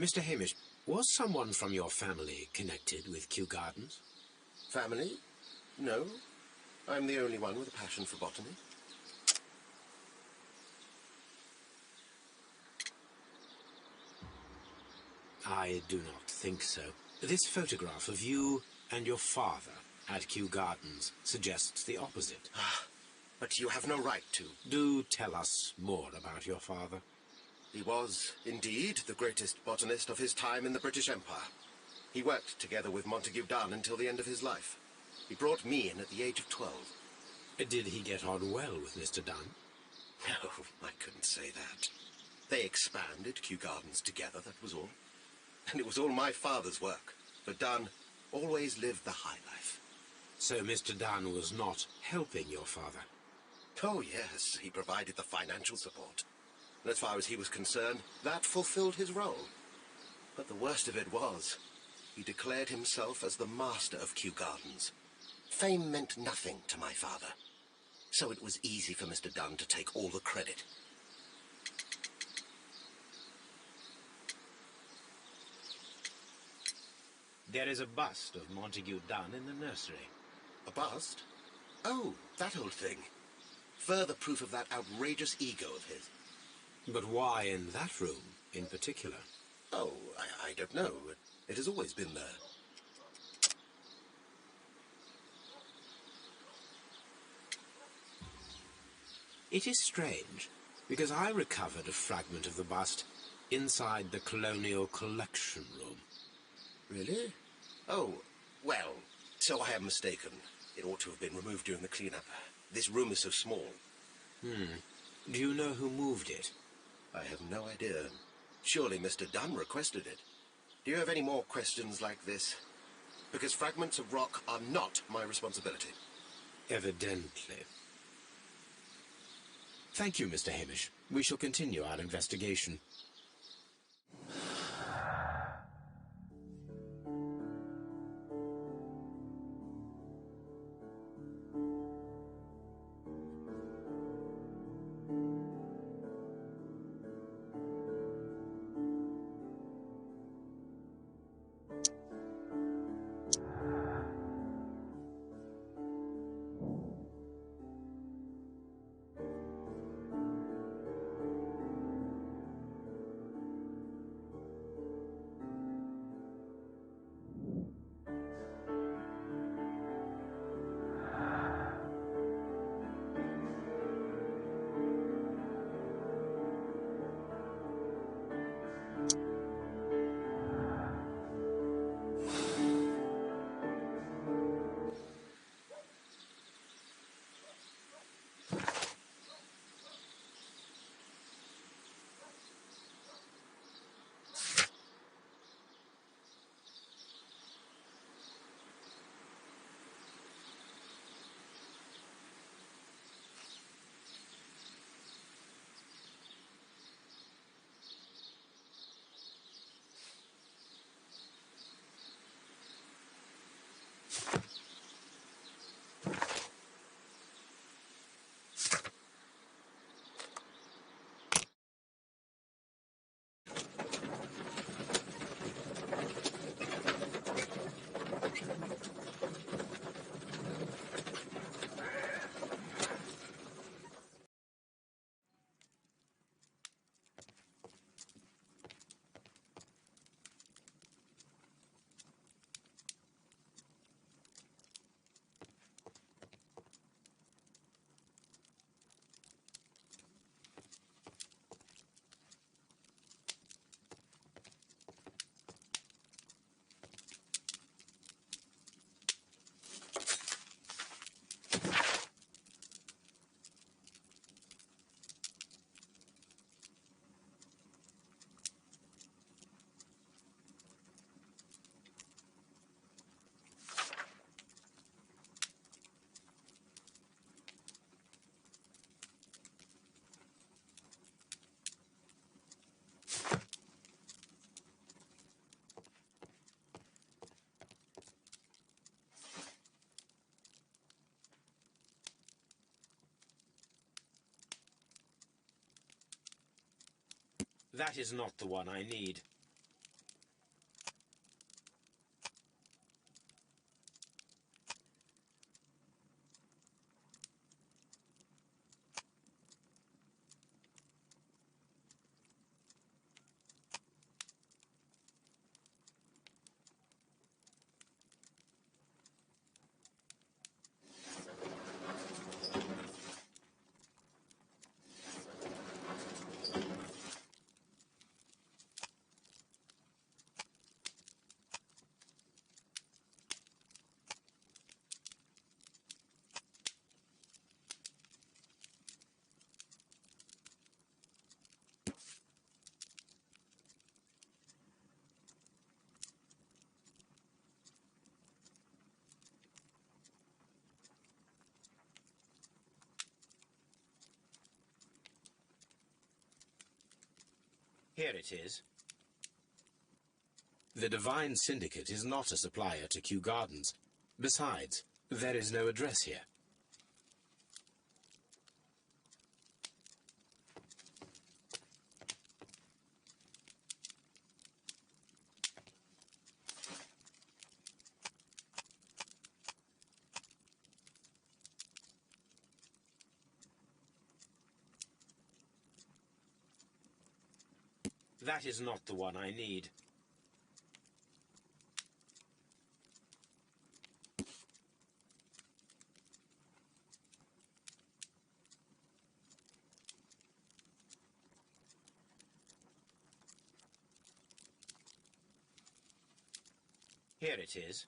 Mr. Hamish, was someone from your family connected with Kew Gardens? Family? No. I'm the only one with a passion for botany. I do not think so. This photograph of you and your father at Kew Gardens suggests the opposite. But you have no right to. Do tell us more about your father. He was, indeed, the greatest botanist of his time in the British Empire. He worked together with Montague Dunn until the end of his life. He brought me in at the age of 12. Did he get on well with Mr. Dunn? No, I couldn't say that. They expanded Kew Gardens together, that was all. And it was all my father's work. But Dunn always lived the high life. So Mr. Dunn was not helping your father? Oh, yes, he provided the financial support. And as far as he was concerned, that fulfilled his role. But the worst of it was, he declared himself as the master of Kew Gardens. Fame meant nothing to my father. So it was easy for Mr. Dunn to take all the credit. There is a bust of Montague Dunn in the nursery. A bust? Oh, that old thing. Further proof of that outrageous ego of his. But why in that room in particular? Oh, I don't know. It has always been there. It is strange, because I recovered a fragment of the bust inside the Colonial Collection Room. Really? Oh, well, so I am mistaken. It ought to have been removed during the cleanup. This room is so small. Do you know who moved it? I have no idea. Surely Mr. Dunn requested it. Do you have any more questions like this? Because fragments of rock are not my responsibility. Evidently. Thank you, Mr. Hamish. We shall continue our investigation. That is not the one I need. Here it is. The Divine Syndicate is not a supplier to Kew Gardens. Besides, there is no address here. That is not the one I need. Here it is.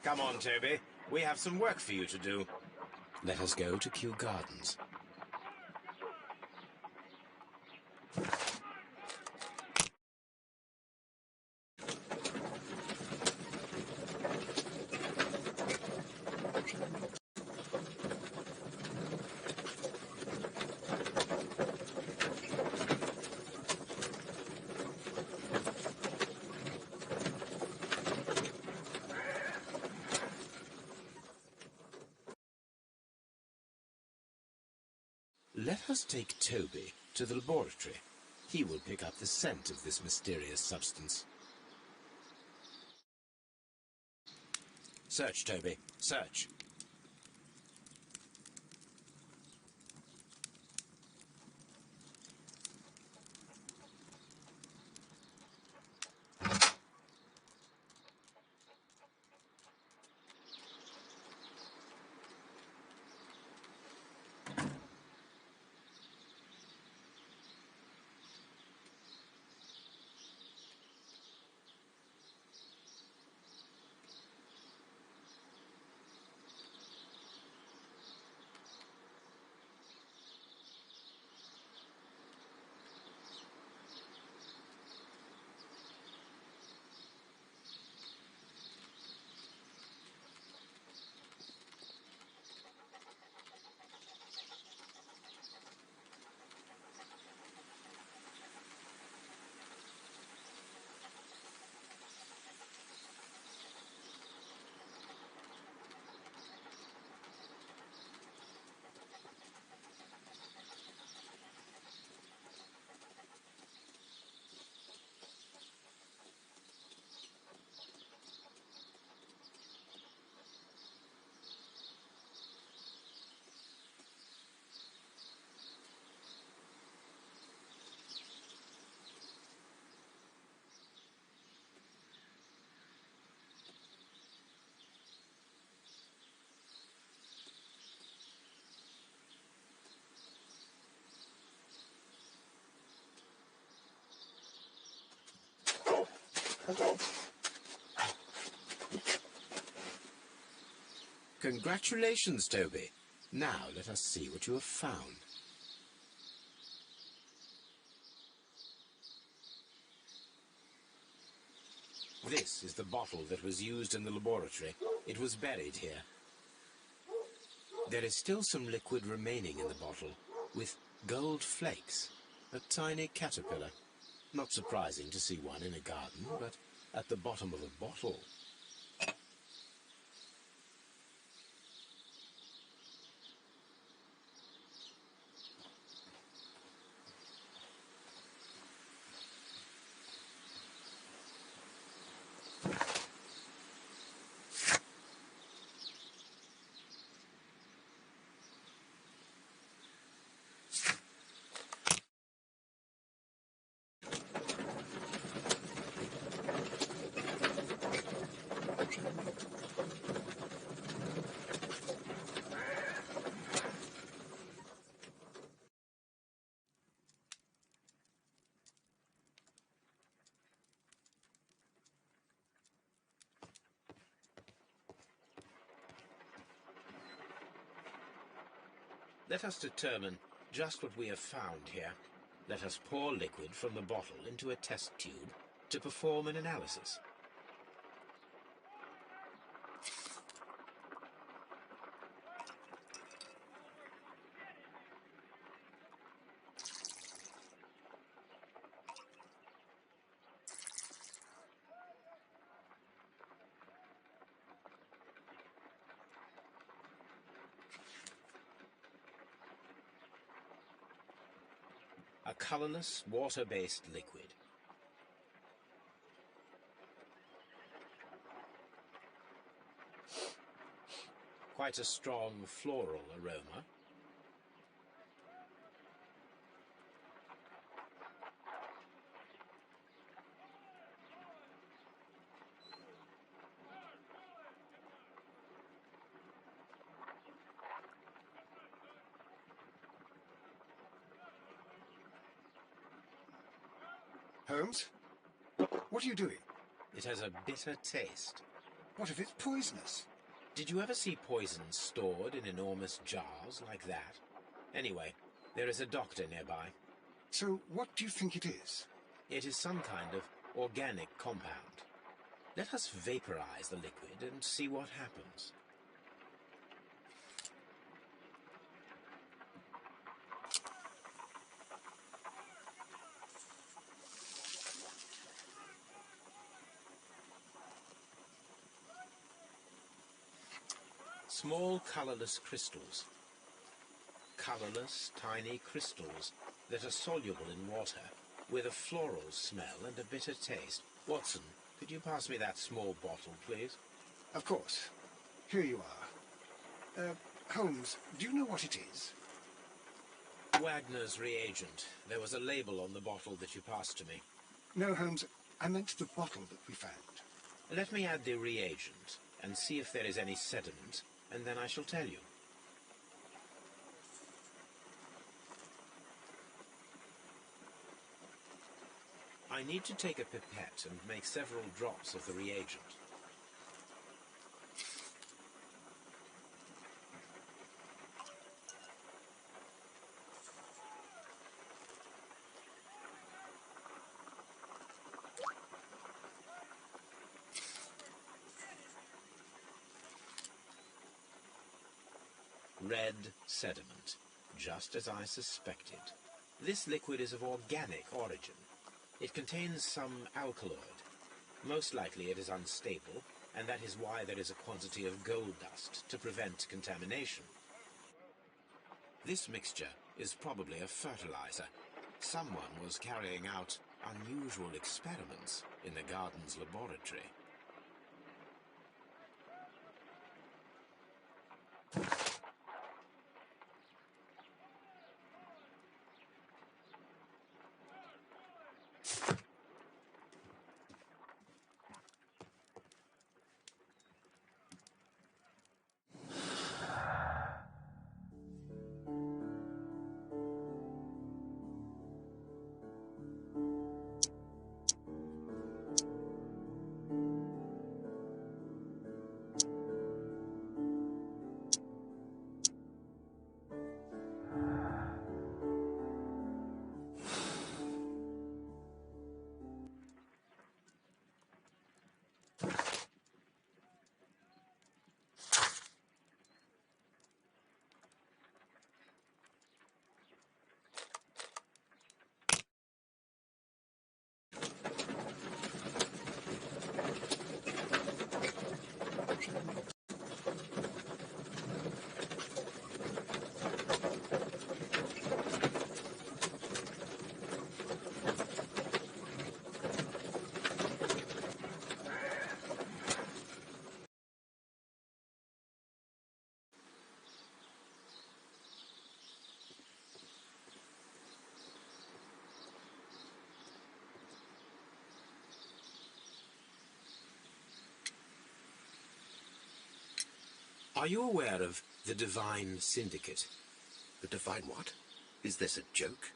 Come on, Toby. We have some work for you to do. Let us go to Kew Gardens. Let us take Toby to the laboratory. He will pick up the scent of this mysterious substance. Search, Toby. Search. Congratulations, Toby. Now let us see what you have found. This is the bottle that was used in the laboratory. It was buried here. There is still some liquid remaining in the bottle, with gold flakes, a tiny caterpillar. Not surprising to see one in a garden, but at the bottom of a bottle. Let us determine just what we have found here. Let us pour liquid from the bottle into a test tube to perform an analysis. A colorless, water-based liquid. Quite a strong floral aroma. Holmes? What are you doing? It has a bitter taste. What if it's poisonous? Did you ever see poison stored in enormous jars like that? Anyway, there is a doctor nearby. So what do you think it is? It is some kind of organic compound. Let us vaporize the liquid and see what happens. Small colorless crystals. Colorless, tiny crystals that are soluble in water, with a floral smell and a bitter taste. Watson, could you pass me that small bottle, please? Of course. Here you are. Holmes, do you know what it is? Wagner's reagent. There was a label on the bottle that you passed to me. No, Holmes, I meant the bottle that we found. Let me add the reagent and see if there is any sediment, and then I shall tell you. I need to take a pipette and make several drops of the reagent. Red sediment, just as I suspected. This liquid is of organic origin. It contains some alkaloid. Most likely it is unstable, and that is why there is a quantity of gold dust to prevent contamination. This mixture is probably a fertilizer. Someone was carrying out unusual experiments in the Gardens laboratory. Are you aware of the Divine Syndicate? The Divine what? Is this a joke?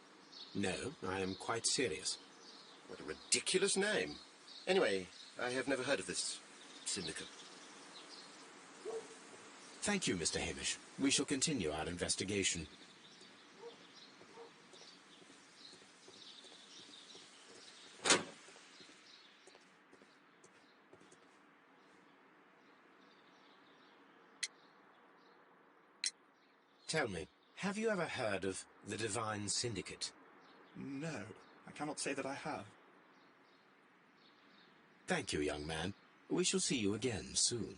No, I am quite serious. What a ridiculous name. Anyway, I have never heard of this syndicate. Thank you, Mr. Hamish. We shall continue our investigation. Tell me, have you ever heard of the Divine Syndicate? No, I cannot say that I have. Thank you, young man. We shall see you again soon.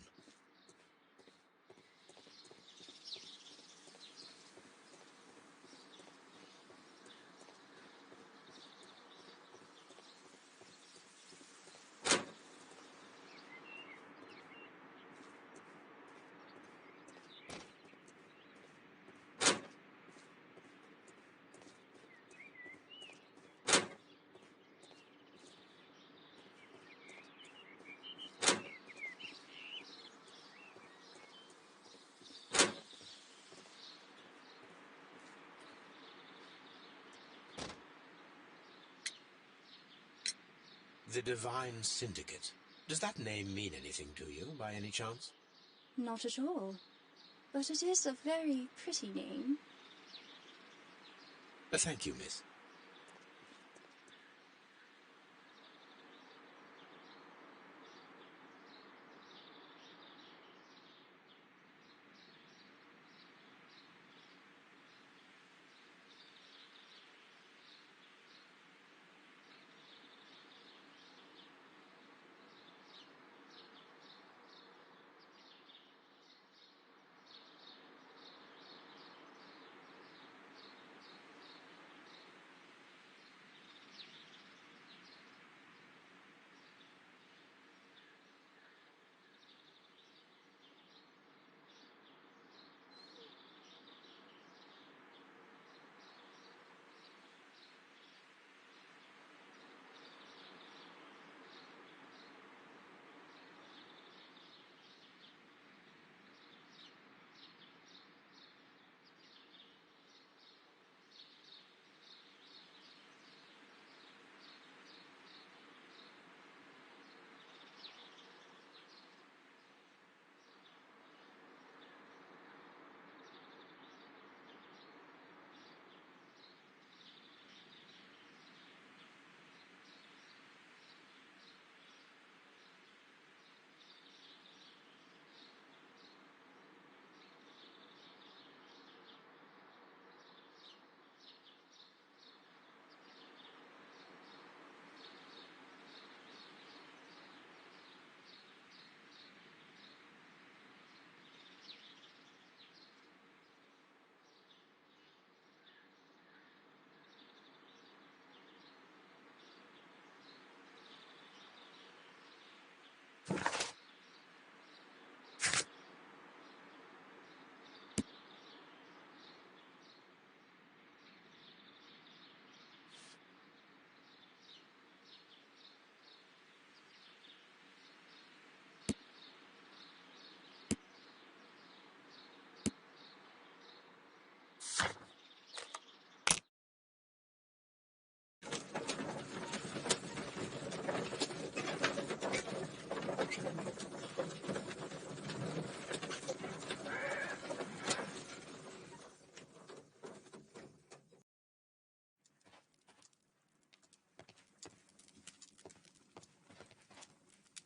The Divine Syndicate. Does that name mean anything to you, by any chance? Not at all. But it is a very pretty name. Thank you, miss.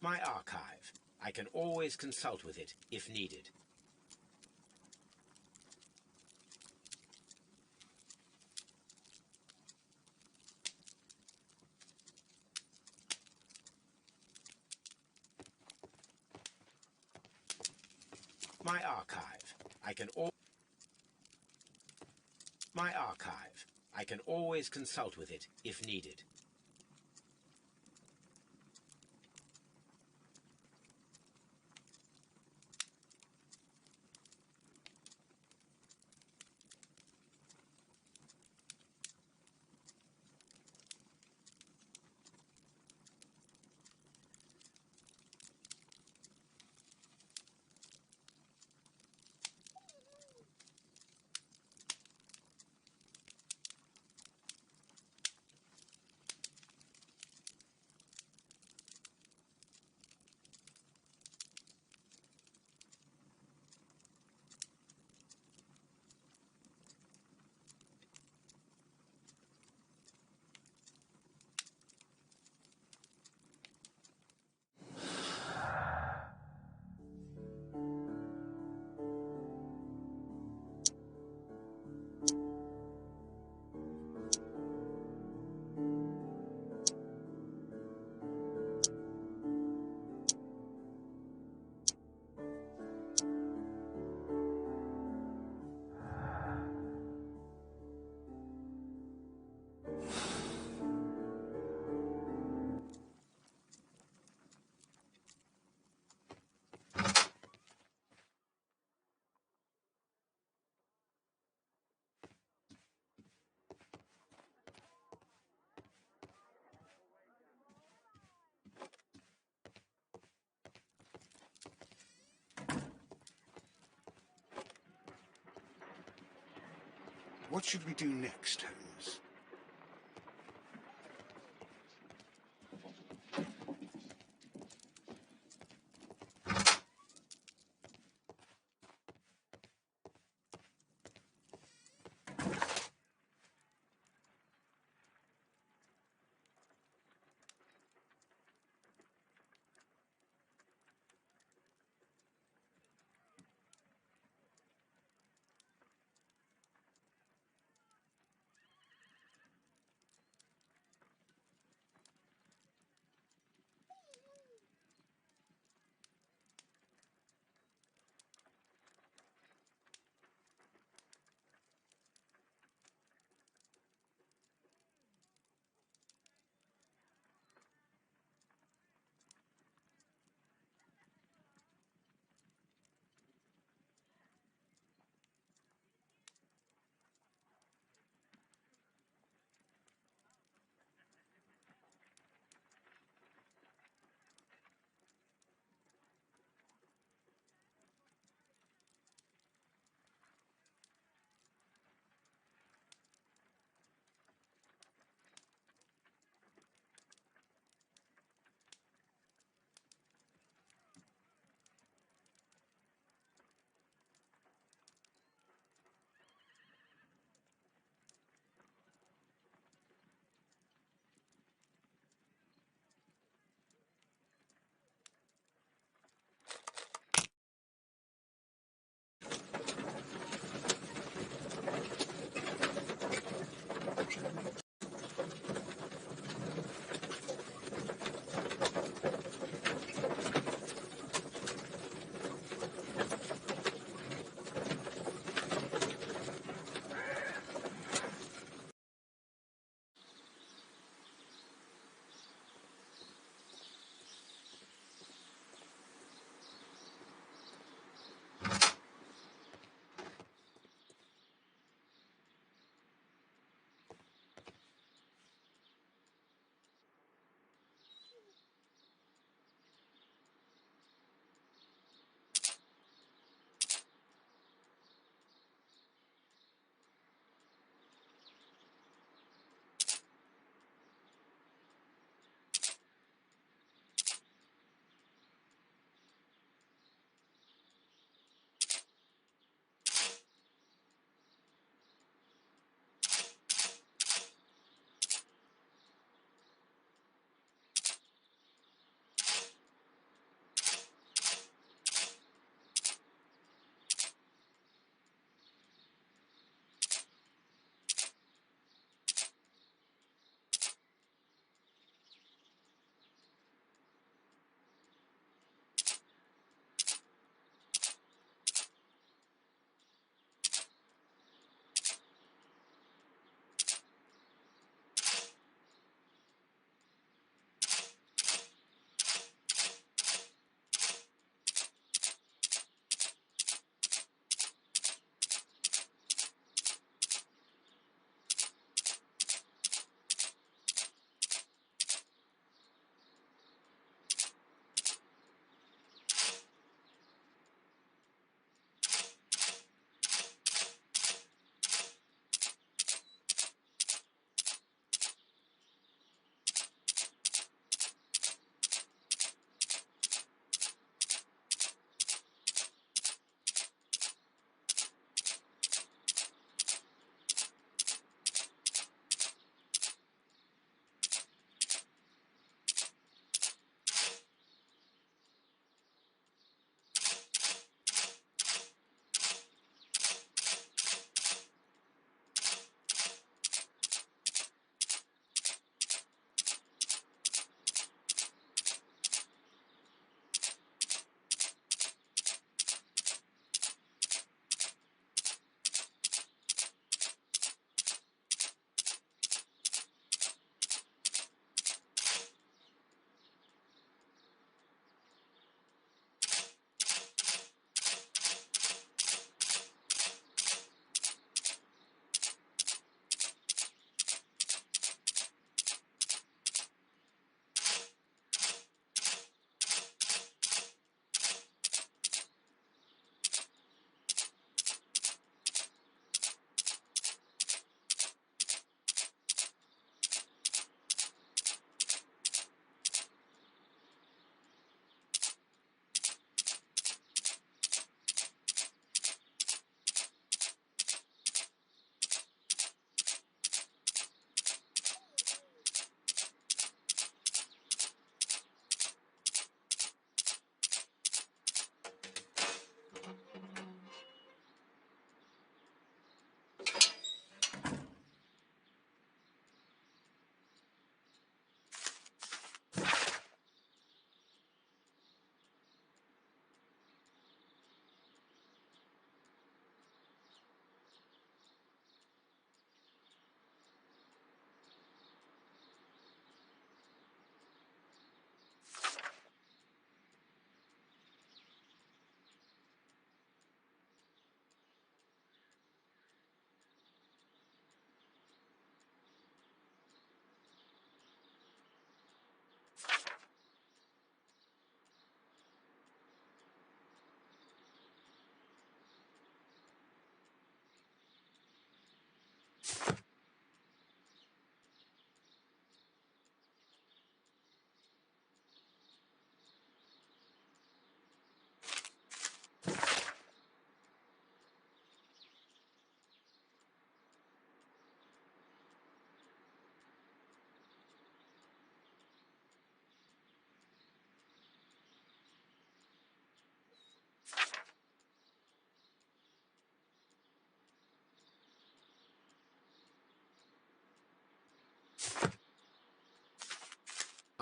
My archive. I can always consult with it, if needed. My archive. My archive. I can always consult with it, if needed. What should we do next, Holmes?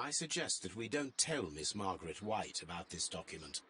I suggest that we don't tell Miss Margaret White about this document.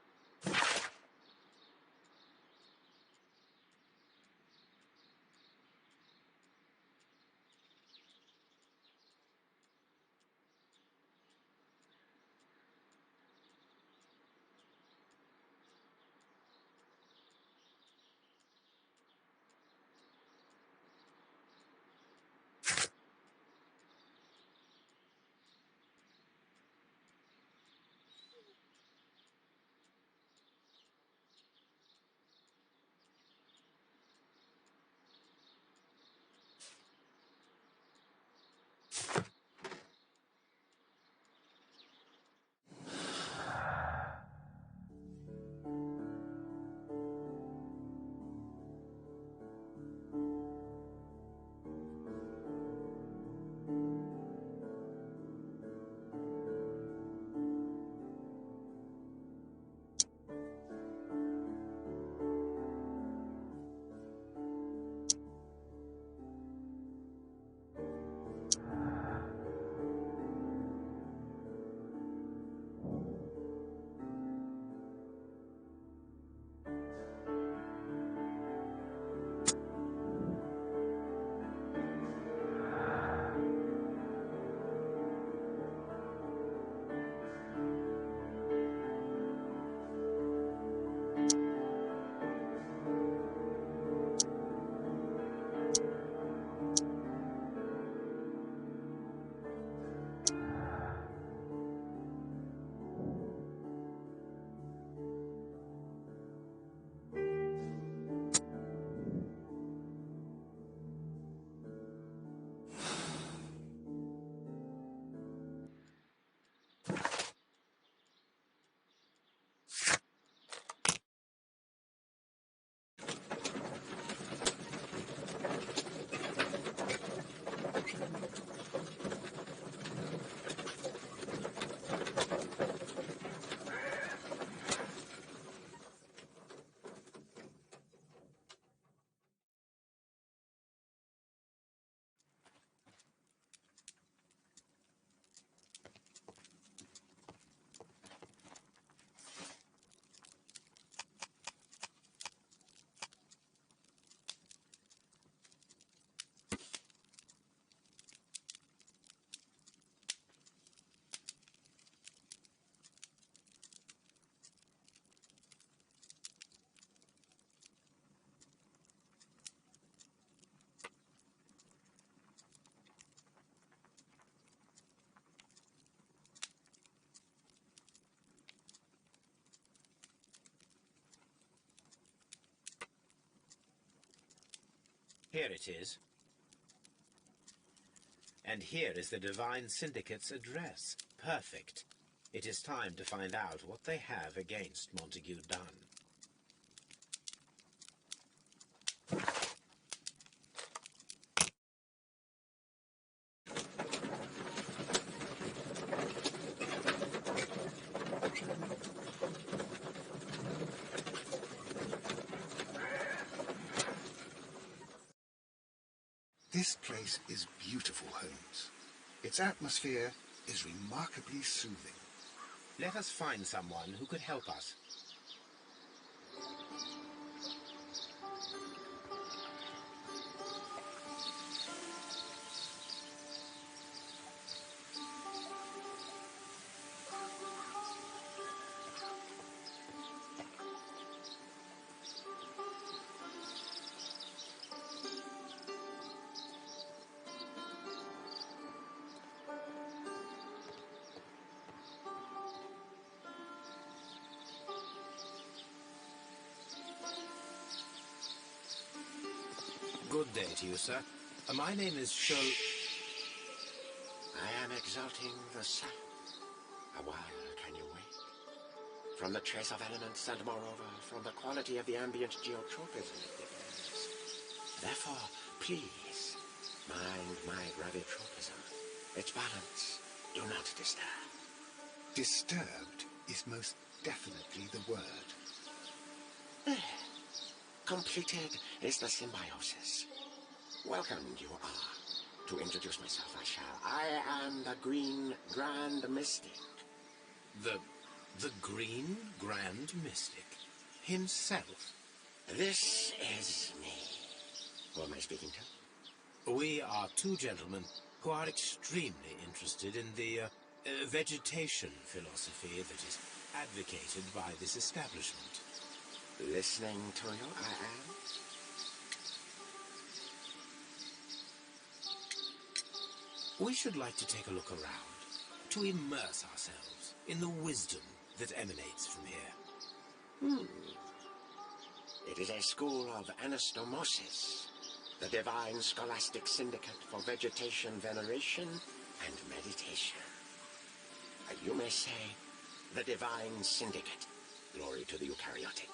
Here it is. And here is the Divine Syndicate's address. Perfect. It is time to find out what they have against Montague Dunn. This place is beautiful, Holmes. Its atmosphere is remarkably soothing. Let us find someone who could help us. Good day to you, sir. My name is I am exalting the sun. A while can you wait? From the trace of elements and moreover from the quality of the ambient geotropism it differs. Therefore, please, mind my gravitropism. Its balance, do not disturb. Disturbed is most definitely the word. There. Completed is the symbiosis. Welcomed you are. To introduce myself, I shall. I am the Green Grand Mystic. The Green Grand Mystic himself? This is me. Who am I speaking to? We are two gentlemen who are extremely interested in the vegetation philosophy that is advocated by this establishment. Listening to you, I am. We should like to take a look around, to immerse ourselves in the wisdom that emanates from here. It is a school of anastomosis, the divine scholastic syndicate for vegetation veneration and meditation. You may say, the divine syndicate. Glory to the eukaryotic.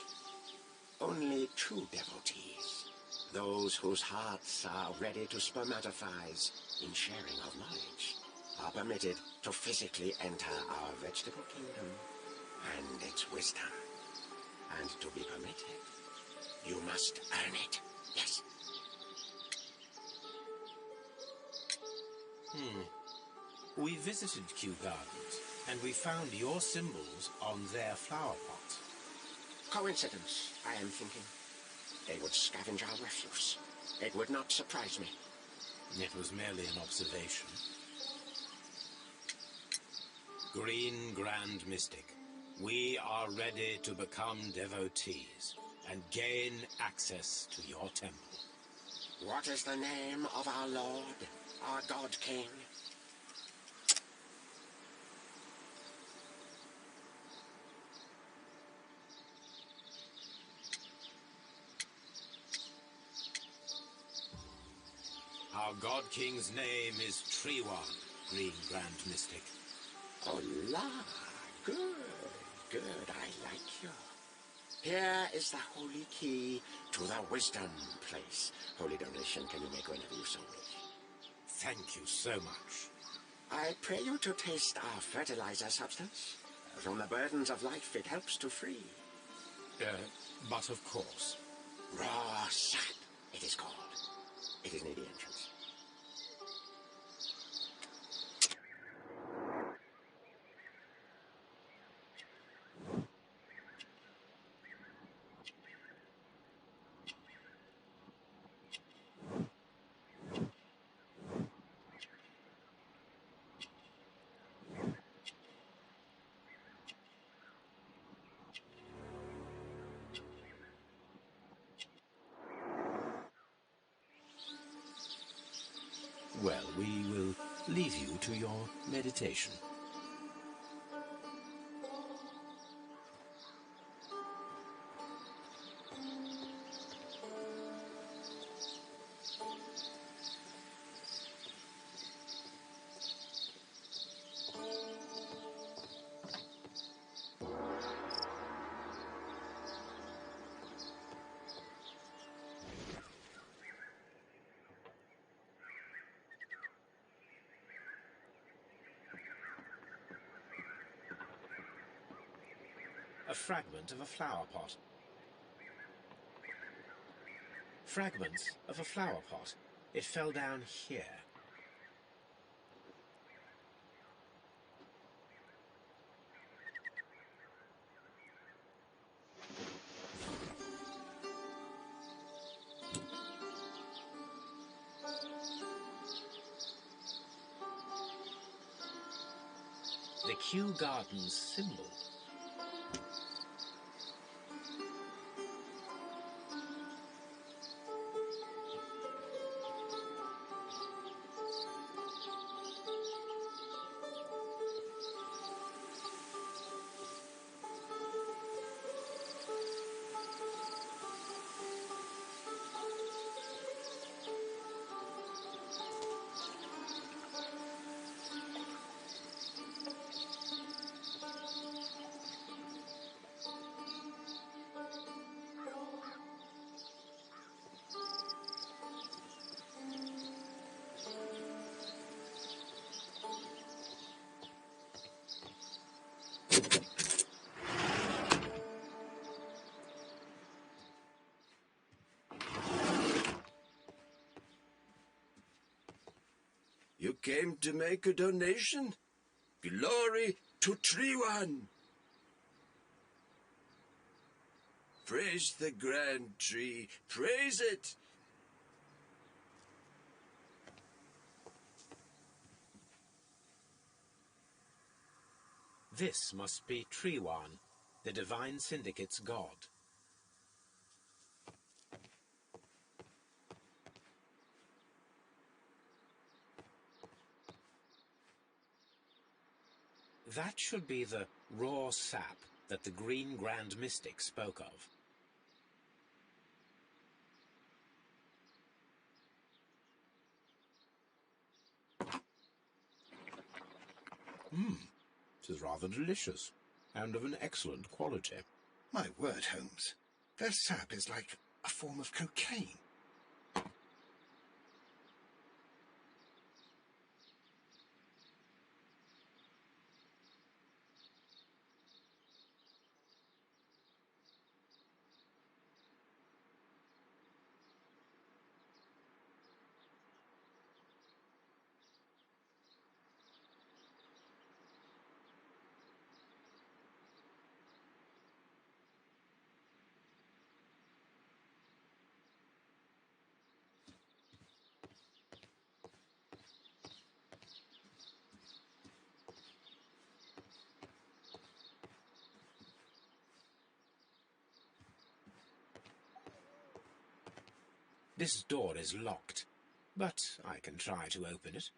Only true devotees, those whose hearts are ready to spermatophize in sharing of knowledge, are permitted to physically enter our vegetable kingdom and its wisdom. And to be permitted, you must earn it. Yes. We visited Kew Gardens, and we found your symbols on their flower pots. Coincidence, I am thinking. They would scavenge our refuse. It would not surprise me. It was merely an observation. Green Grand Mystic, we are ready to become devotees and gain access to your temple. What is the name of our Lord, our God King? Our God King's name is Treewan, Green Grand Mystic. Oh, la. Good, good. I like you. Here is the holy key to the wisdom place. Holy donation can you make whenever you so wish. Thank you so much. I pray you to taste our fertilizer substance. From the burdens of life it helps to free. But of course. Raw sap, it is called. It is near the entrance. Well, we will leave you to your meditation. A fragment of a flower pot. Fragments of a flower pot. It fell down here. The Kew Gardens symbol. You came to make a donation? Glory to Treewan! Praise the grand tree, praise it! This must be Treewan, the Divine Syndicate's god. That should be the raw sap that the Green Grand Mystic spoke of. It is rather delicious, and of an excellent quality. My word, Holmes. Their sap is like a form of cocaine. This door is locked, but I can try to open it.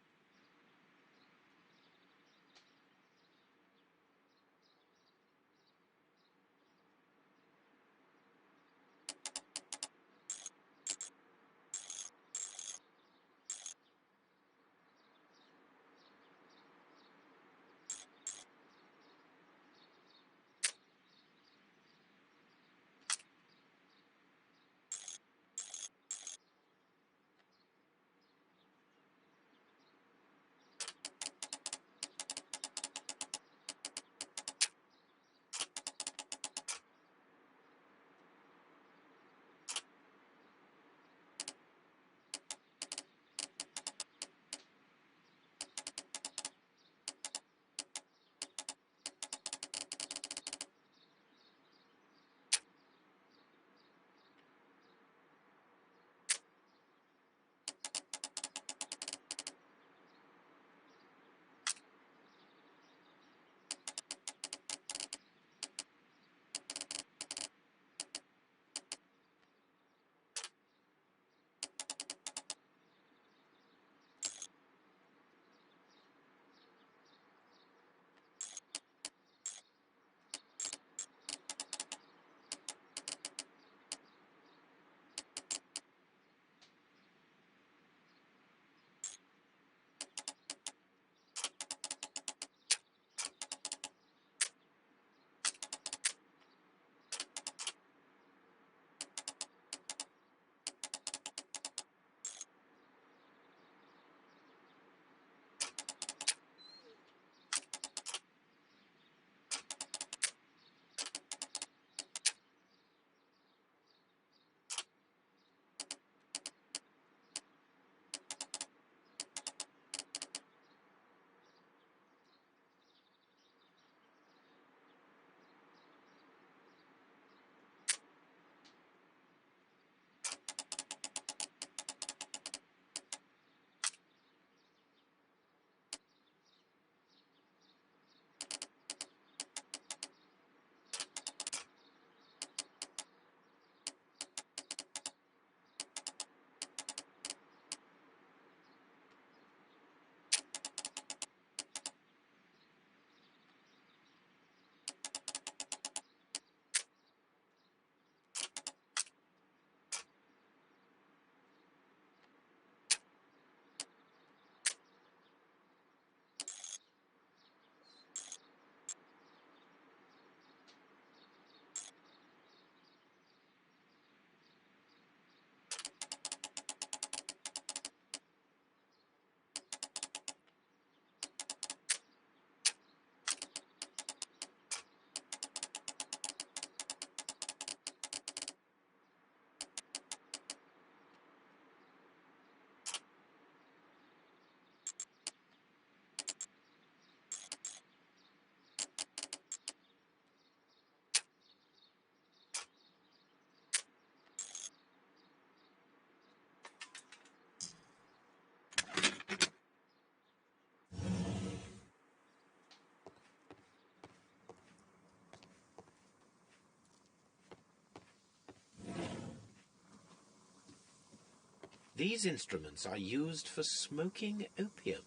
These instruments are used for smoking opium.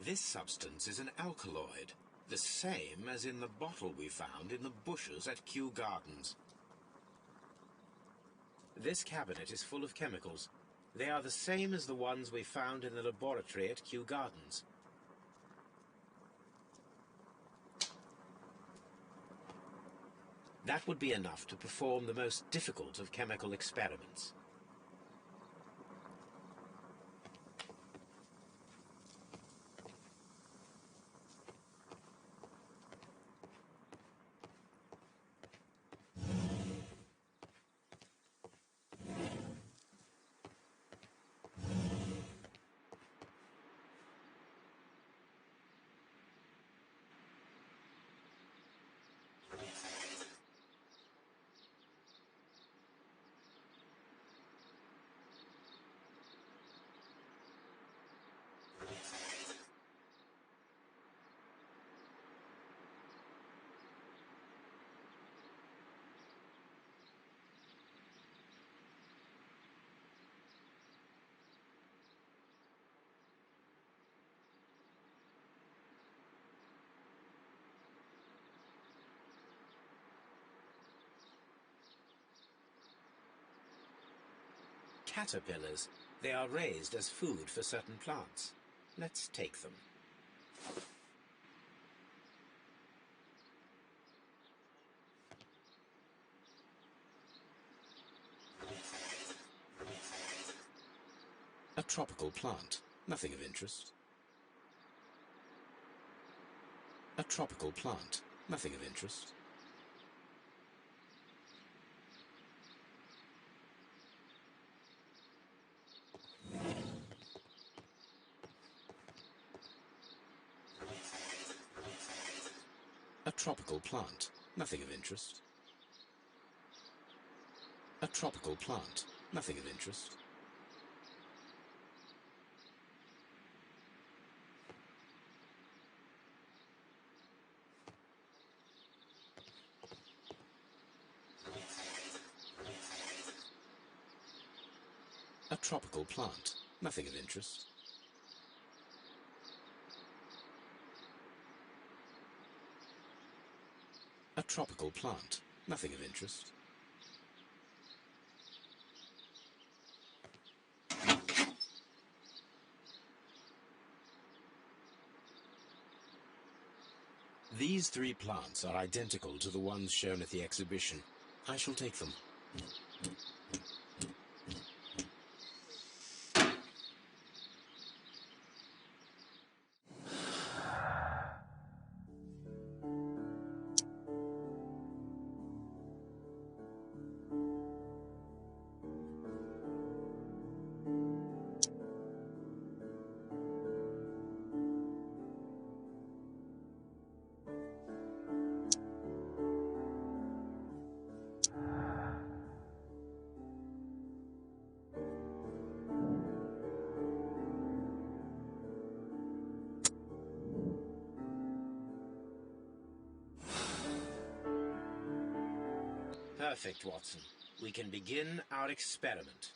This substance is an alkaloid, the same as in the bottle we found in the bushes at Kew Gardens. This cabinet is full of chemicals. They are the same as the ones we found in the laboratory at Kew Gardens. That would be enough to perform the most difficult of chemical experiments. Caterpillars. They are raised as food for certain plants. Let's take them. A tropical plant. Nothing of interest. A tropical plant. Nothing of interest. A tropical plant. Nothing of interest. A tropical plant. Nothing of interest. A tropical plant. Nothing of interest. A tropical plant. Nothing of interest. These three plants are identical to the ones shown at the exhibition. I shall take them. Perfect, Watson. We can begin our experiment.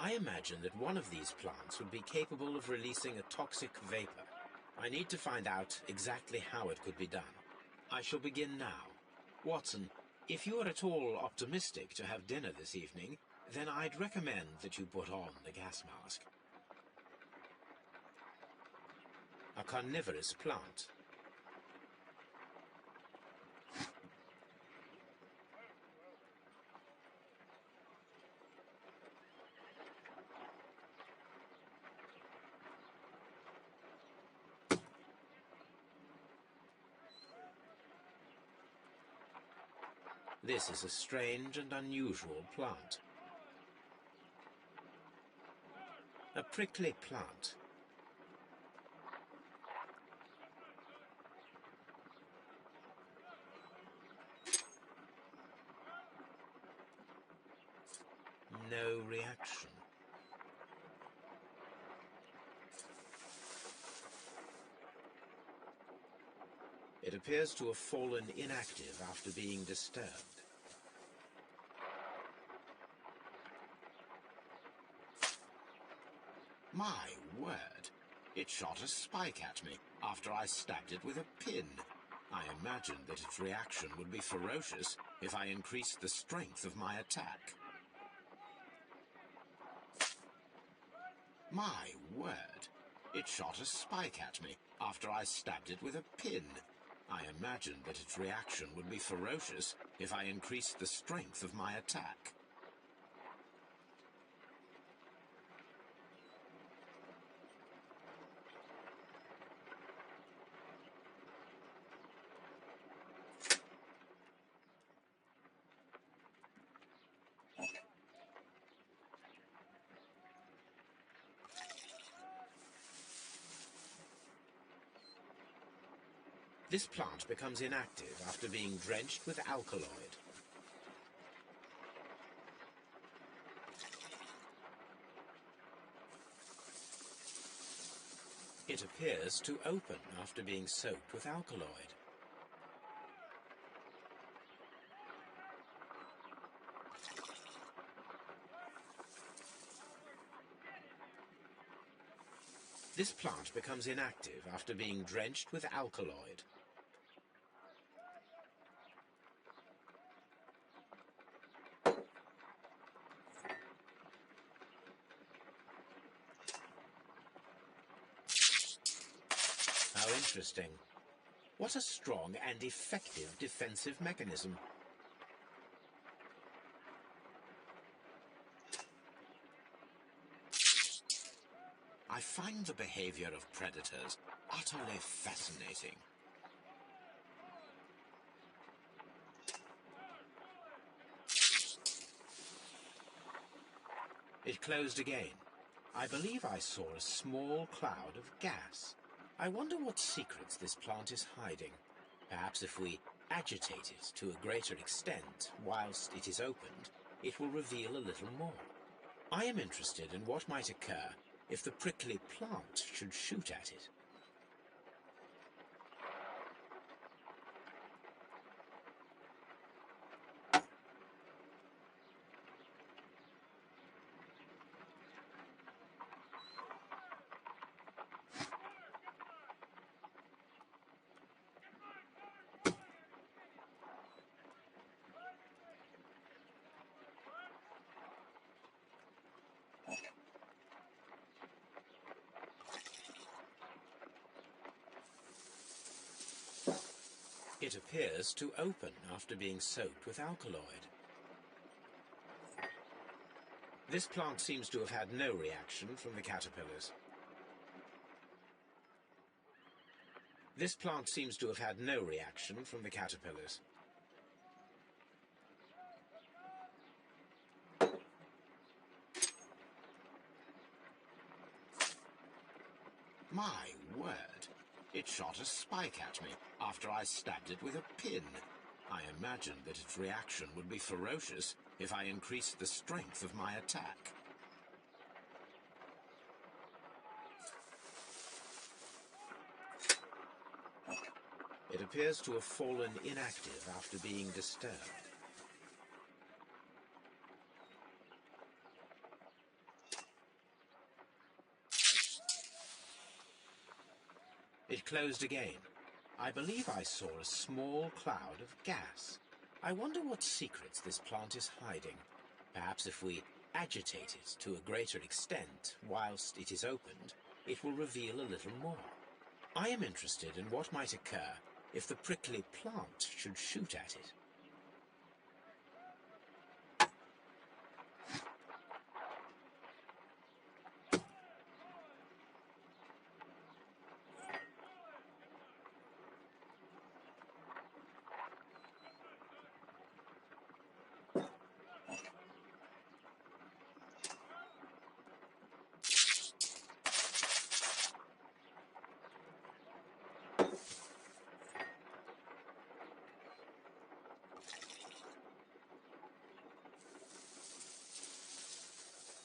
I imagine that one of these plants would be capable of releasing a toxic vapor. I need to find out exactly how it could be done. I shall begin now. Watson, if you are at all optimistic to have dinner this evening, then I'd recommend that you put on the gas mask. A carnivorous plant. This is a strange and unusual plant. A prickly plant. No reaction. It appears to have fallen inactive after being disturbed. My word! It shot a spike at me after I stabbed it with a pin. I imagined that its reaction would be ferocious if I increased the strength of my attack. My word! It shot a spike at me after I stabbed it with a pin. I imagined that its reaction would be ferocious if I increased the strength of my attack. This plant becomes inactive after being drenched with alkaloid. It appears to open after being soaked with alkaloid. This plant becomes inactive after being drenched with alkaloid. How interesting. What a strong and effective defensive mechanism. I find the behavior of predators utterly fascinating. It closed again. I believe I saw a small cloud of gas. I wonder what secrets this plant is hiding. Perhaps if we agitate it to a greater extent whilst it is opened, it will reveal a little more. I am interested in what might occur if the prickly plant should shoot at it. It appears to open after being soaked with alkaloid. This plant seems to have had no reaction from the caterpillars. This plant seems to have had no reaction from the caterpillars. My word! It shot a spike at me after I stabbed it with a pin. I imagined that its reaction would be ferocious if I increased the strength of my attack. It appears to have fallen inactive after being disturbed. closed again. I believe I saw a small cloud of gas. I wonder what secrets this plant is hiding. Perhaps if we agitate it to a greater extent whilst it is opened, it will reveal a little more. I am interested in what might occur if the prickly plant should shoot at it.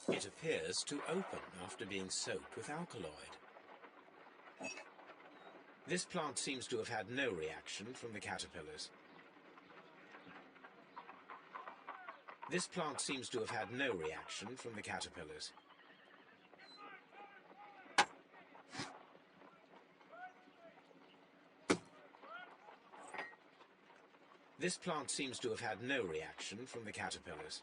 It appears to open after being soaked with alkaloid. This plant seems to have had no reaction from the caterpillars. This plant seems to have had no reaction from the caterpillars. This plant seems to have had no reaction from the caterpillars.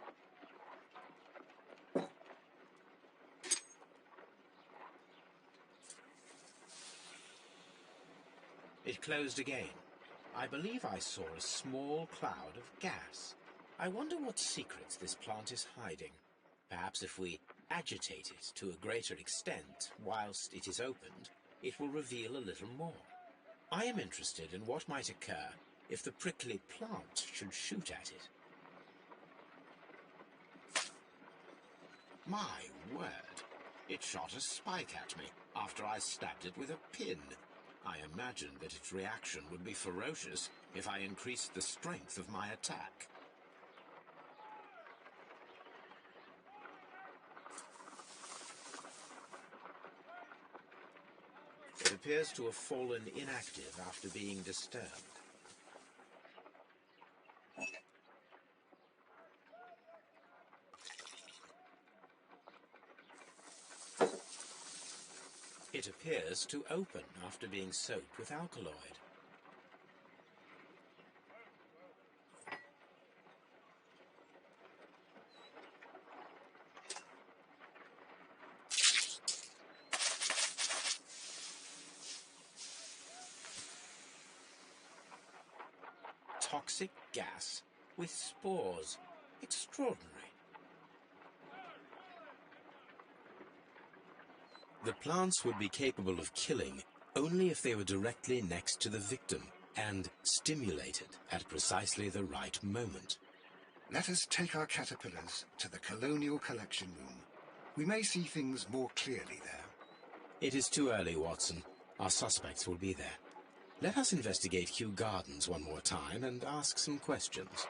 It closed again. I believe I saw a small cloud of gas. I wonder what secrets this plant is hiding. Perhaps if we agitate it to a greater extent whilst it is opened, it will reveal a little more. I am interested in what might occur if the prickly plant should shoot at it. My word! It shot a spike at me after I stabbed it with a pin. I imagined that its reaction would be ferocious if I increased the strength of my attack. It appears to have fallen inactive after being disturbed. It appears to open after being soaked with alkaloid. Toxic gas with spores. Extraordinary. The plants would be capable of killing only if they were directly next to the victim and stimulated at precisely the right moment. Let us take our caterpillars to the Colonial Collection Room. We may see things more clearly there. It is too early, Watson. Our suspects will be there. Let us investigate Kew Gardens one more time and ask some questions.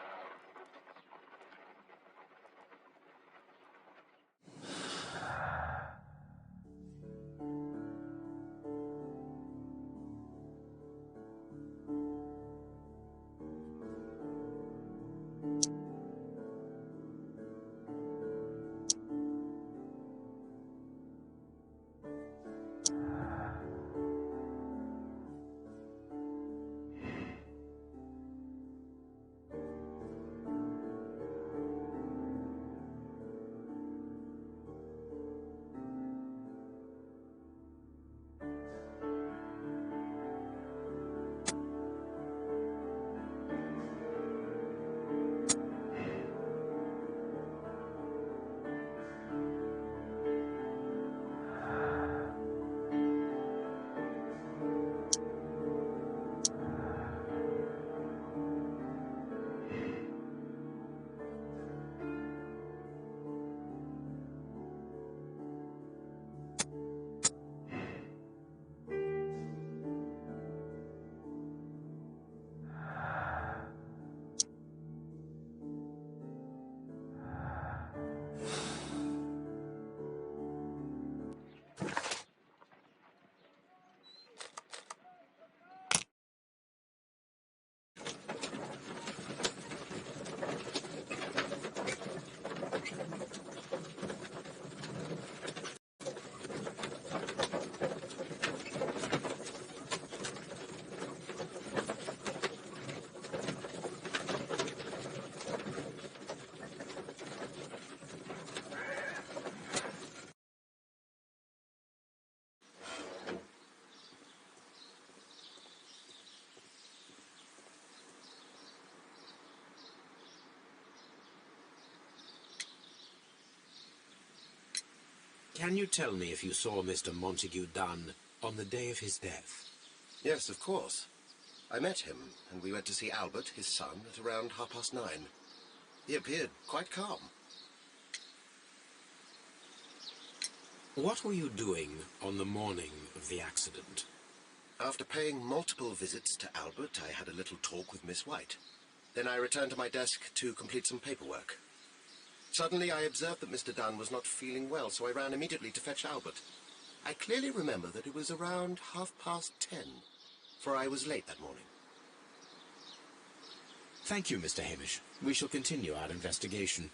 Can you tell me if you saw Mr. Montague Dunn on the day of his death? Yes, of course. I met him, and we went to see Albert, his son, at around 9:30. He appeared quite calm. What were you doing on the morning of the accident? After paying multiple visits to Albert, I had a little talk with Miss White. Then I returned to my desk to complete some paperwork. Suddenly I observed that Mr. Dunn was not feeling well, so I ran immediately to fetch Albert. I clearly remember that it was around 10:30, for I was late that morning. Thank you, Mr. Hamish. We shall continue our investigation.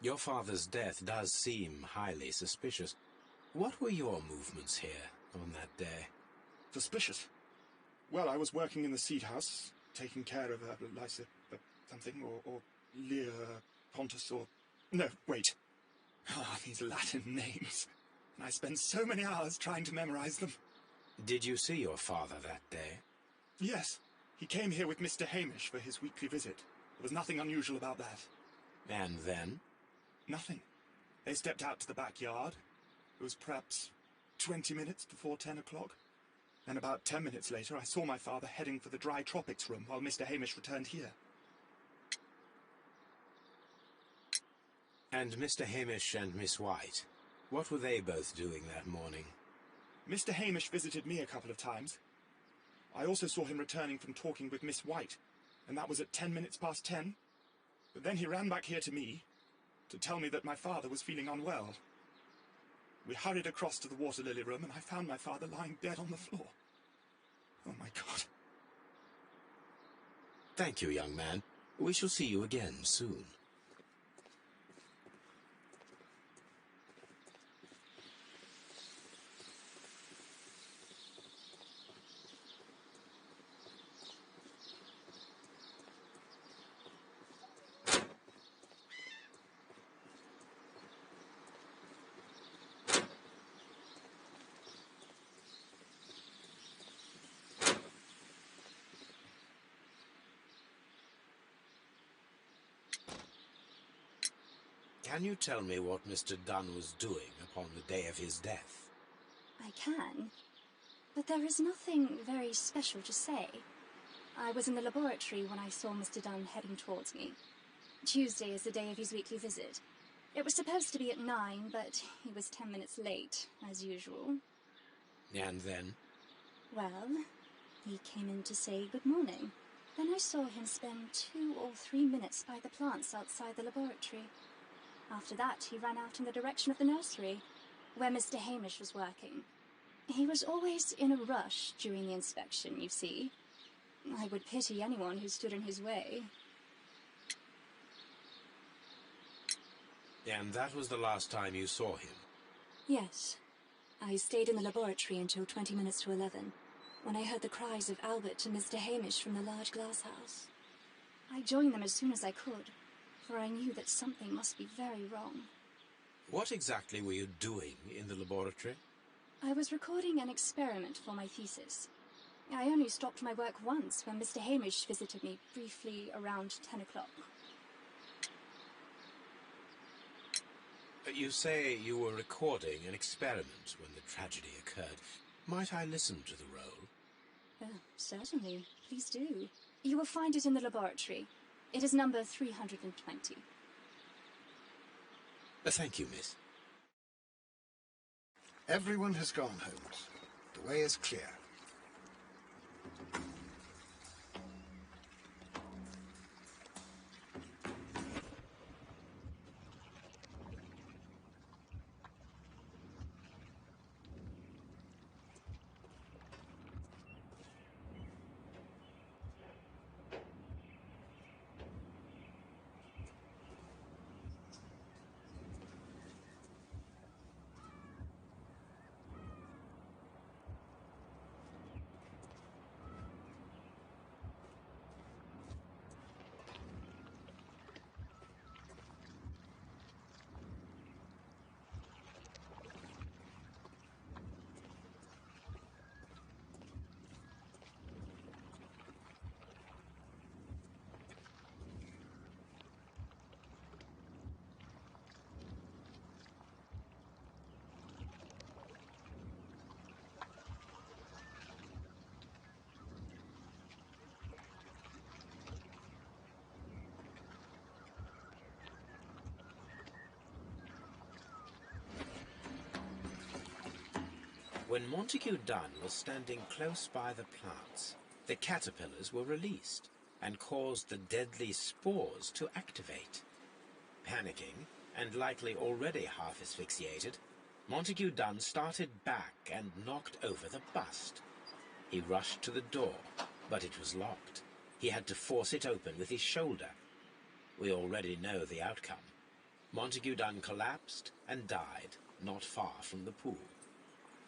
Your father's death does seem highly suspicious. What were your movements here on that day? Suspicious? Well, I was working in the seed house, taking care of Lysa something, or Lear Pontus, or... No, wait. Ah, these Latin names. And I spent so many hours trying to memorize them. Did you see your father that day? Yes. He came here with Mr. Hamish for his weekly visit. There was nothing unusual about that. And then? Nothing. They stepped out to the backyard. It was perhaps 20 minutes before 10 o'clock. And about 10 minutes later, I saw my father heading for the dry tropics room while Mr. Hamish returned here. And Mr. Hamish and Miss White, what were they both doing that morning? Mr. Hamish visited me a couple of times. I also saw him returning from talking with Miss White, and that was at 10 minutes past 10. But then he ran back here to me to tell me that my father was feeling unwell. We hurried across to the water lily room, and I found my father lying dead on the floor. Oh, my God. Thank you, young man. We shall see you again soon. Can you tell me what Mr. Dunn was doing upon the day of his death? I can, but there is nothing very special to say. I was in the laboratory when I saw Mr. Dunn heading towards me. Tuesday is the day of his weekly visit. It was supposed to be at 9, but he was 10 minutes late, as usual. And then? Well, he came in to say good morning. Then I saw him spend 2 or 3 minutes by the plants outside the laboratory. After that, he ran out in the direction of the nursery, where Mr. Hamish was working. He was always in a rush during the inspection, you see. I would pity anyone who stood in his way. And that was the last time you saw him? Yes. I stayed in the laboratory until 20 minutes to 11, when I heard the cries of Albert and Mr. Hamish from the large glass house. I joined them as soon as I could, for I knew that something must be very wrong. What exactly were you doing in the laboratory? I was recording an experiment for my thesis. I only stopped my work once when Mr. Hamish visited me briefly around 10 o'clock. You say you were recording an experiment when the tragedy occurred. Might I listen to the roll? Certainly. Please do. You will find it in the laboratory. It is number 320. Thank you, miss. Everyone has gone, Holmes. The way is clear. When Montague Dunn was standing close by the plants, the caterpillars were released and caused the deadly spores to activate. Panicking, and likely already half asphyxiated, Montague Dunn started back and knocked over the bust. He rushed to the door, but it was locked. He had to force it open with his shoulder. We already know the outcome. Montague Dunn collapsed and died not far from the pool.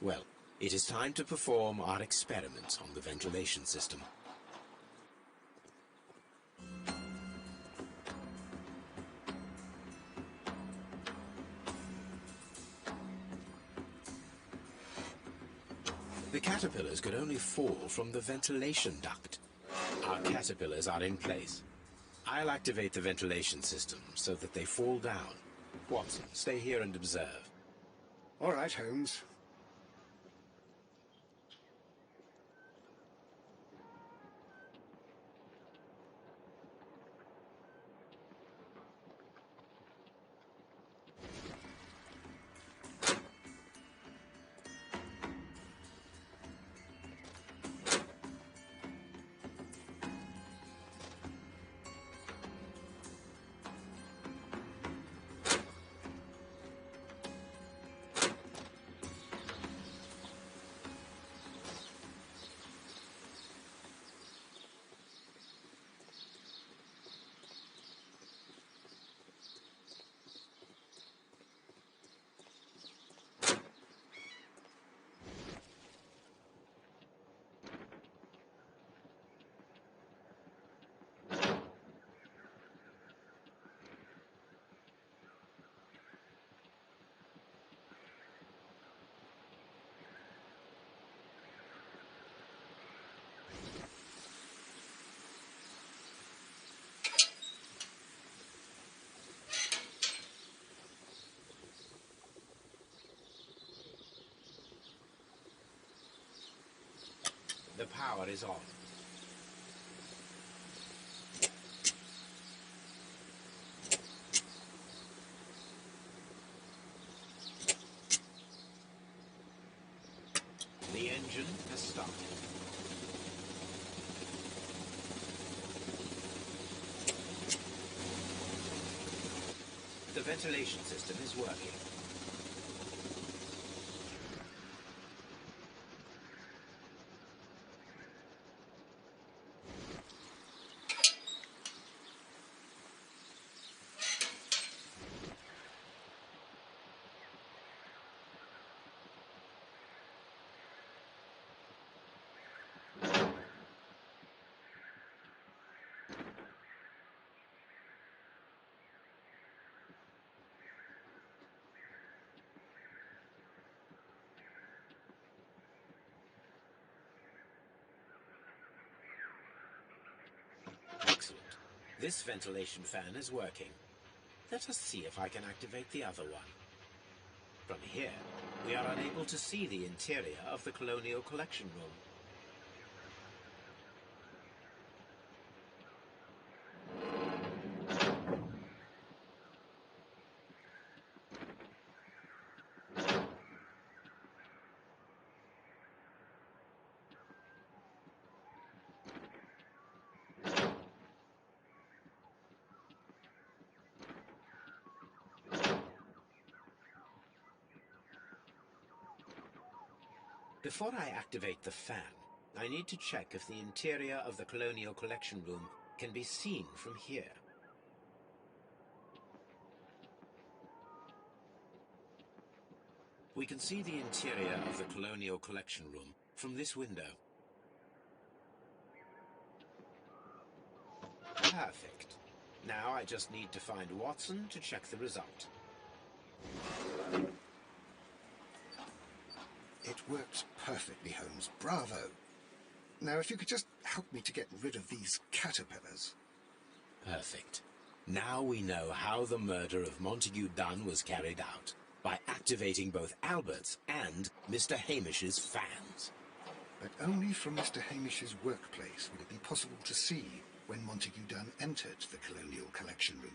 Well, it is time to perform our experiment on the ventilation system. The caterpillars could only fall from the ventilation duct. Our caterpillars are in place. I'll activate the ventilation system so that they fall down. Watson, stay here and observe. All right, Holmes. The power is on. The engine has started. The ventilation system is working. Excellent. This ventilation fan is working. Let us see if I can activate the other one. From here, we are unable to see the interior of the Colonial Collection Room. Before I activate the fan, I need to check if the interior of the Colonial Collection Room can be seen from here. We can see the interior of the Colonial Collection Room from this window. Perfect. Now I just need to find Watson to check the result. It works perfectly, Holmes. Bravo. Now, if you could just help me to get rid of these caterpillars. Perfect. Now we know how the murder of Montague Dunn was carried out, by activating both Albert's and Mr. Hamish's fans. But only from Mr. Hamish's workplace would it be possible to see when Montague Dunn entered the Colonial Collection Room.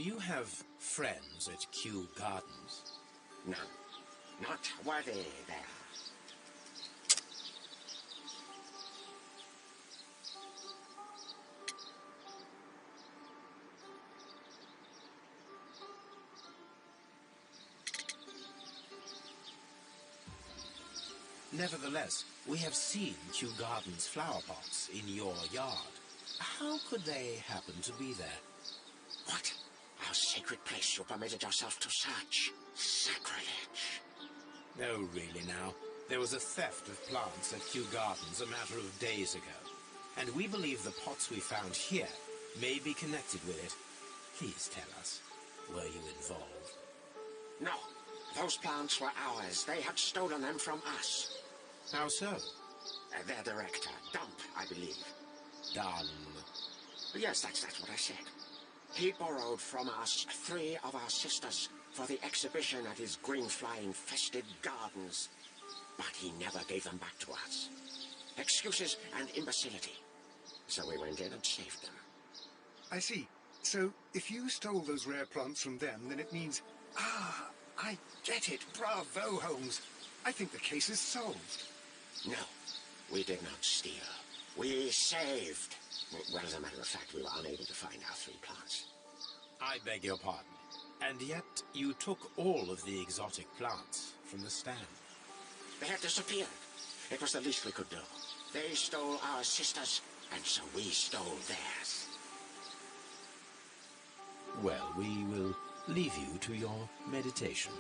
you have friends at Kew Gardens? None. Not worthy there. Nevertheless, we have seen Kew Gardens flower pots in your yard. How could they happen to be there? What? Our sacred place you permitted yourself to search. Sacrilege. No, really now. There was a theft of plants at Kew Gardens a matter of days ago. And we believe the pots we found here may be connected with it. Please tell us, were you involved? No. Those plants were ours. They had stolen them from us. How so? Their director, Dump, I believe. Done. Yes, that's what I said. He borrowed from us 3 of our sisters for the exhibition at his green-fly-infested gardens. But he never gave them back to us. Excuses and imbecility. So we went in and saved them. I see. So, if you stole those rare plants from them, then it means... Ah, I get it. Bravo, Holmes. I think the case is solved. No, we did not steal. We saved. Well, as a matter of fact, we were unable to find our 3 plants. I beg your pardon. And yet you took all of the exotic plants from the stand. They had disappeared. It was the least we could do. They stole our sisters, and so we stole theirs. Well, we will leave you to your meditation.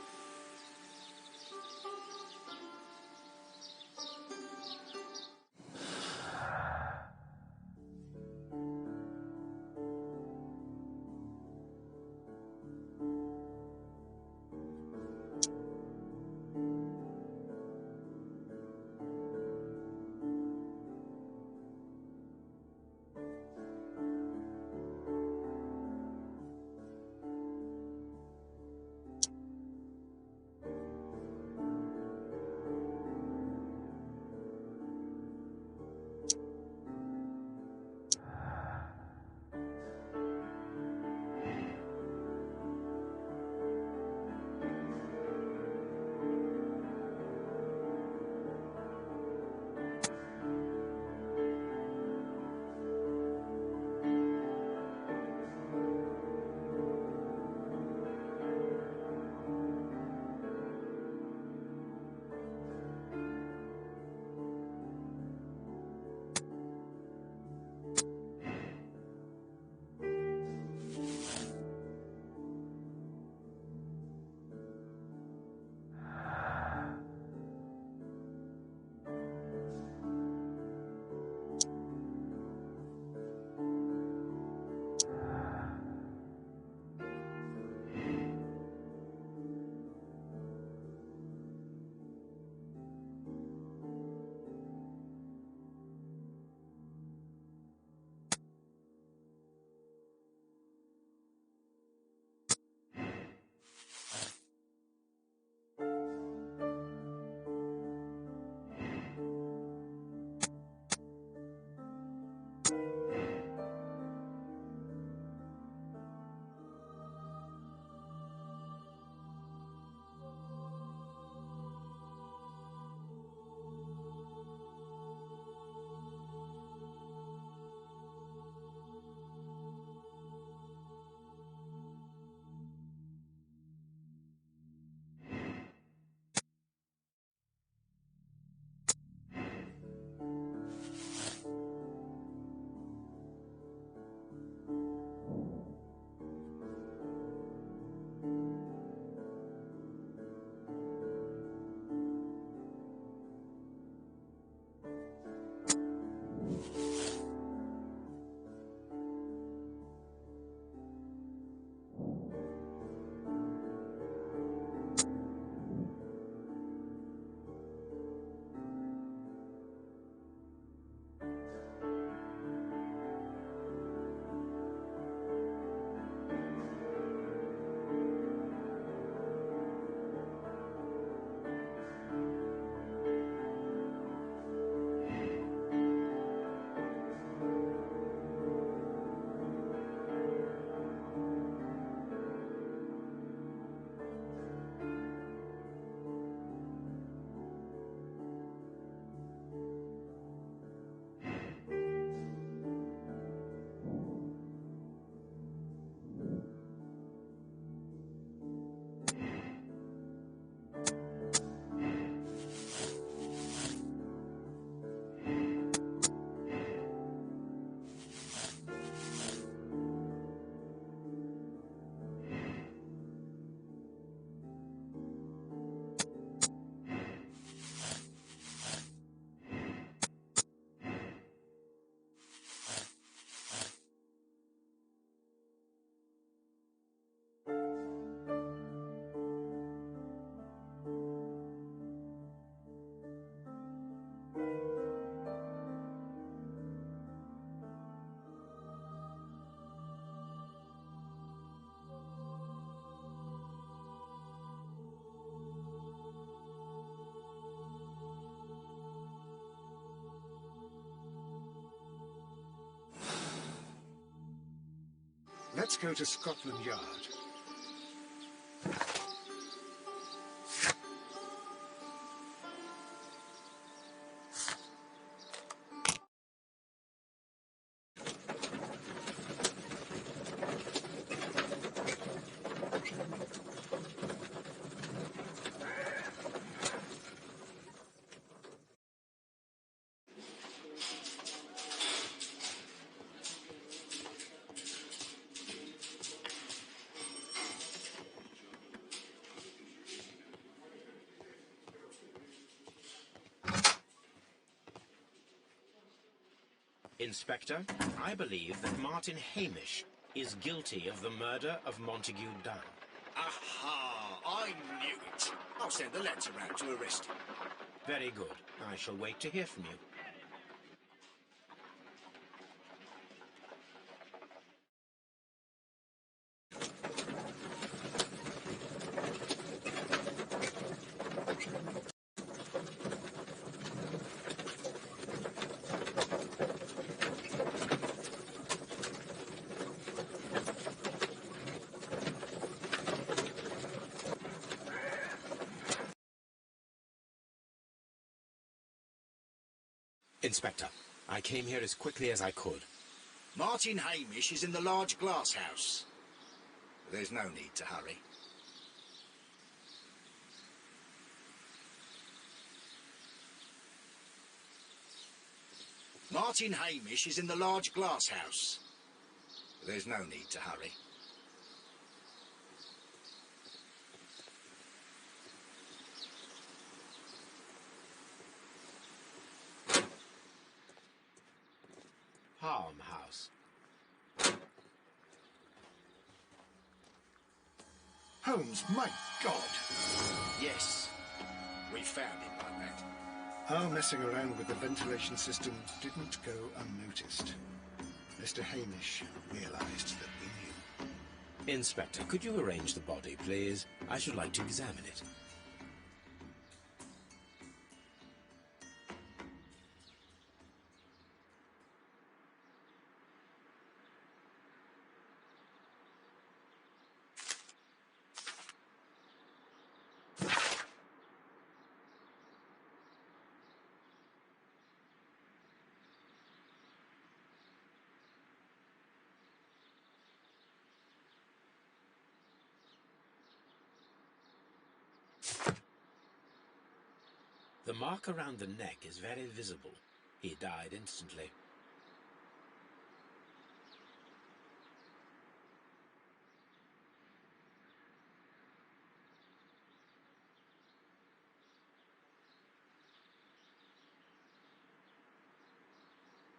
Let's go to Scotland Yard. Inspector, I believe that Martin Hamish is guilty of the murder of Montague Dunn. Aha! I knew it. I'll send the lads around to arrest him. Very good. I shall wait to hear from you. Inspector, I came here as quickly as I could. Martin Hamish is in the large glass house. There's no need to hurry. Martin Hamish is in the large glass house. There's no need to hurry. Harm House. Holmes, my God! Yes, we found him like that. Our messing around with the ventilation system didn't go unnoticed. Mr. Hamish realized that we knew. Inspector, could you arrange the body, please? I should like to examine it. The mark around the neck is very visible. He died instantly.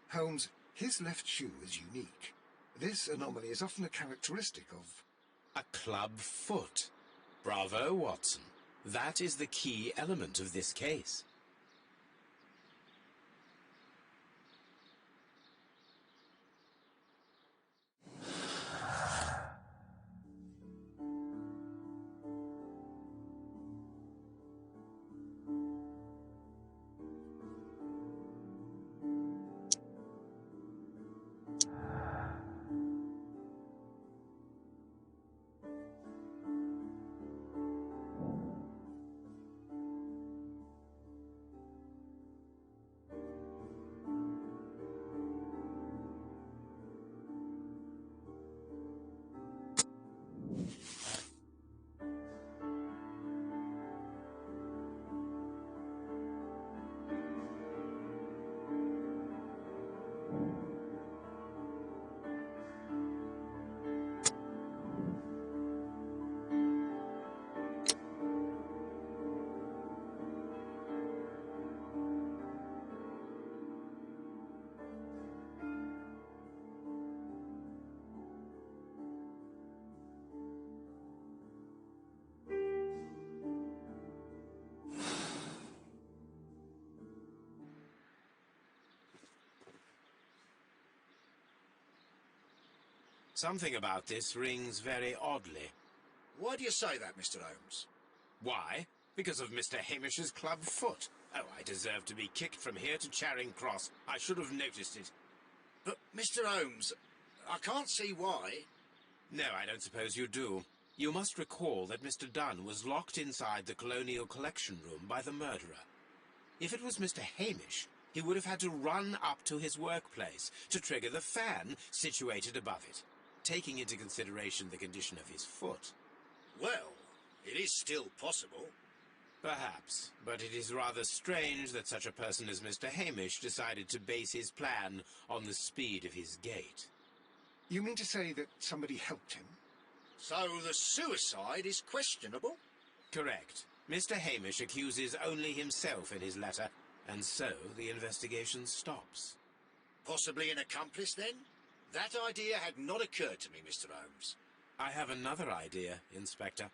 Holmes, his left shoe is unique. This anomaly is often a characteristic of... A club foot. Bravo, Watson. That is the key element of this case. Something about this rings very oddly. Why do you say that, Mr. Holmes? Why? Because of Mr. Hamish's club foot. Oh, I deserve to be kicked from here to Charing Cross. I should have noticed it. But, Mr. Holmes, I can't see why. No, I don't suppose you do. You must recall that Mr. Dunn was locked inside the Colonial Collection Room by the murderer. If it was Mr. Hamish, he would have had to run up to his workplace to trigger the fan situated above it, taking into consideration the condition of his foot. Well, it is still possible. Perhaps, but it is rather strange that such a person as Mr. Hamish decided to base his plan on the speed of his gait. You mean to say that somebody helped him? So the suicide is questionable? Correct. Mr. Hamish accuses only himself in his letter, and so the investigation stops. Possibly an accomplice, then? That idea had not occurred to me, Mr. Holmes. I have another idea, Inspector.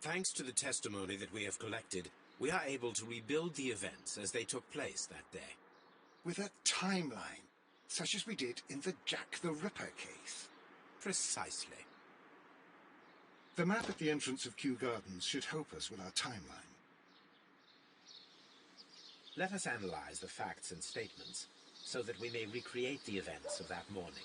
Thanks to the testimony that we have collected, we are able to rebuild the events as they took place that day. With a timeline, such as we did in the Jack the Ripper case. Precisely. The map at the entrance of Kew Gardens should help us with our timeline. Let us analyze the facts and statements so that we may recreate the events of that morning.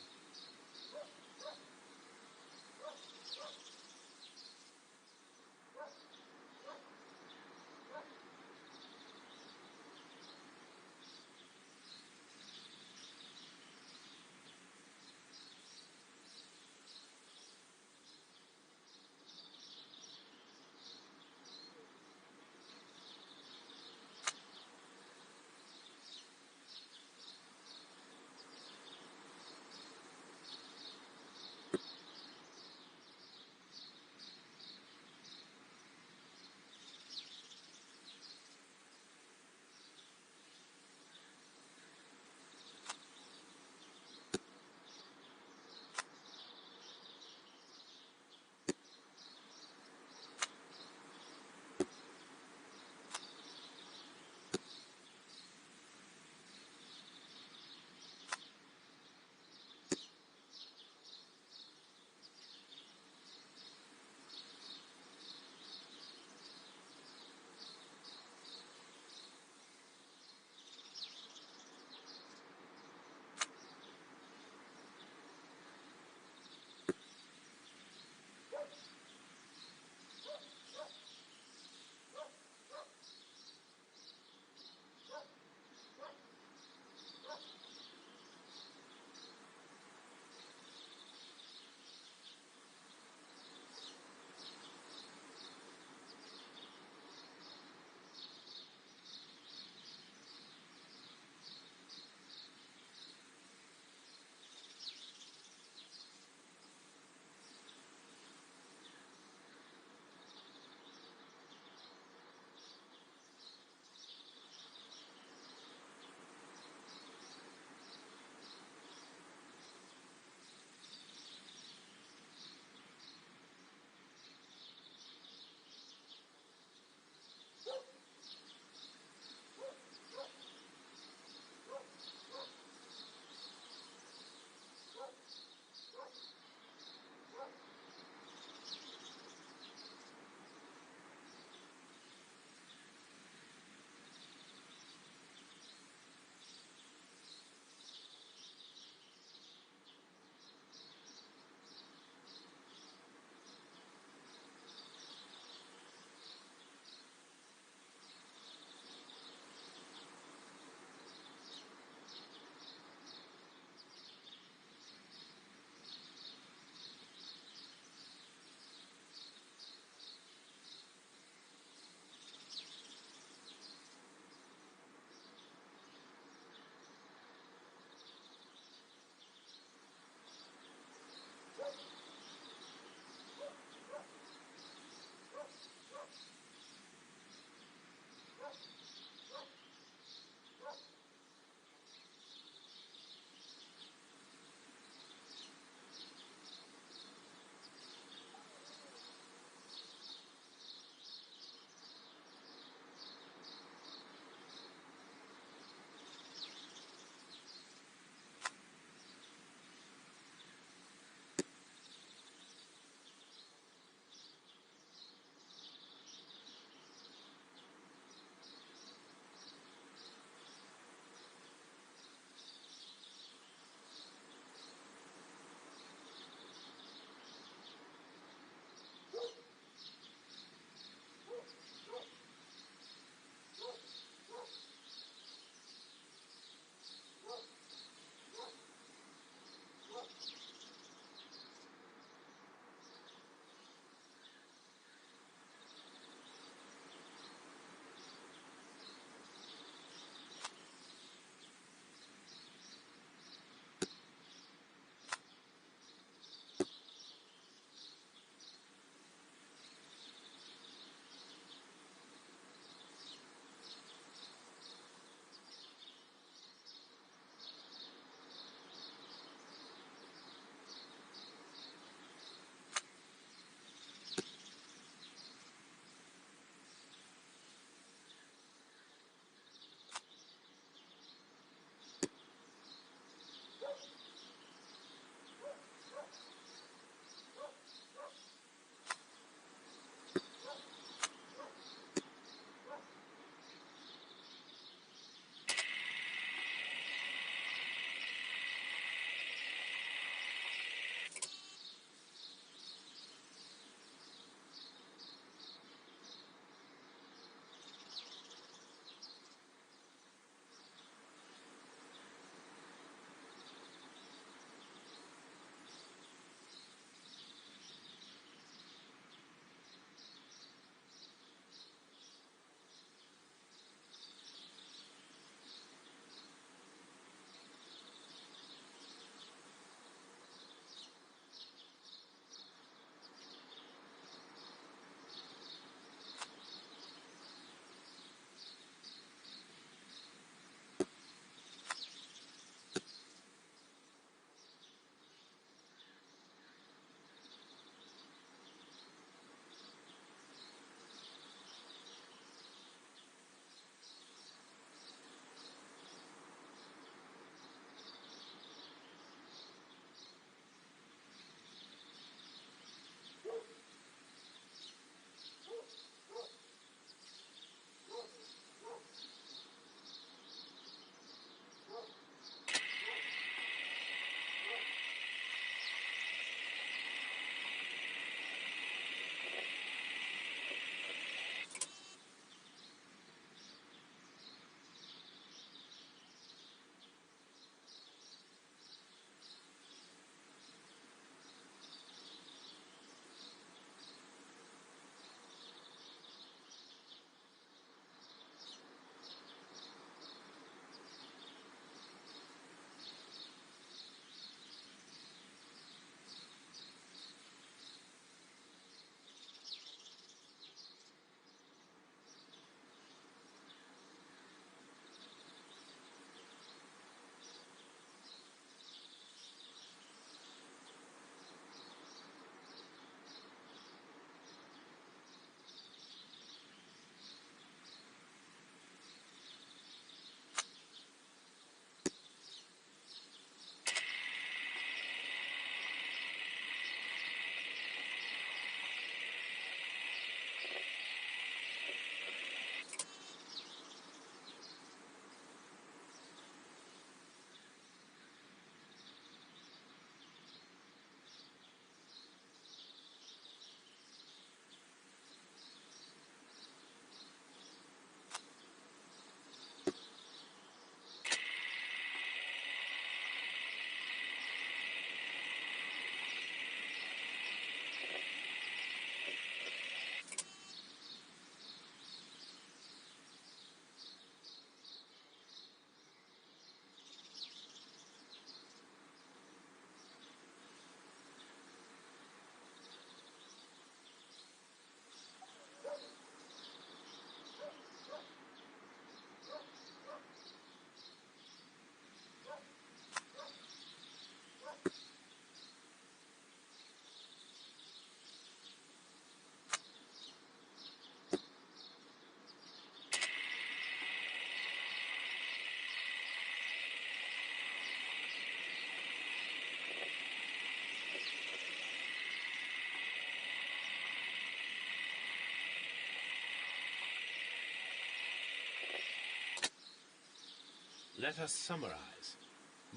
Let us summarize.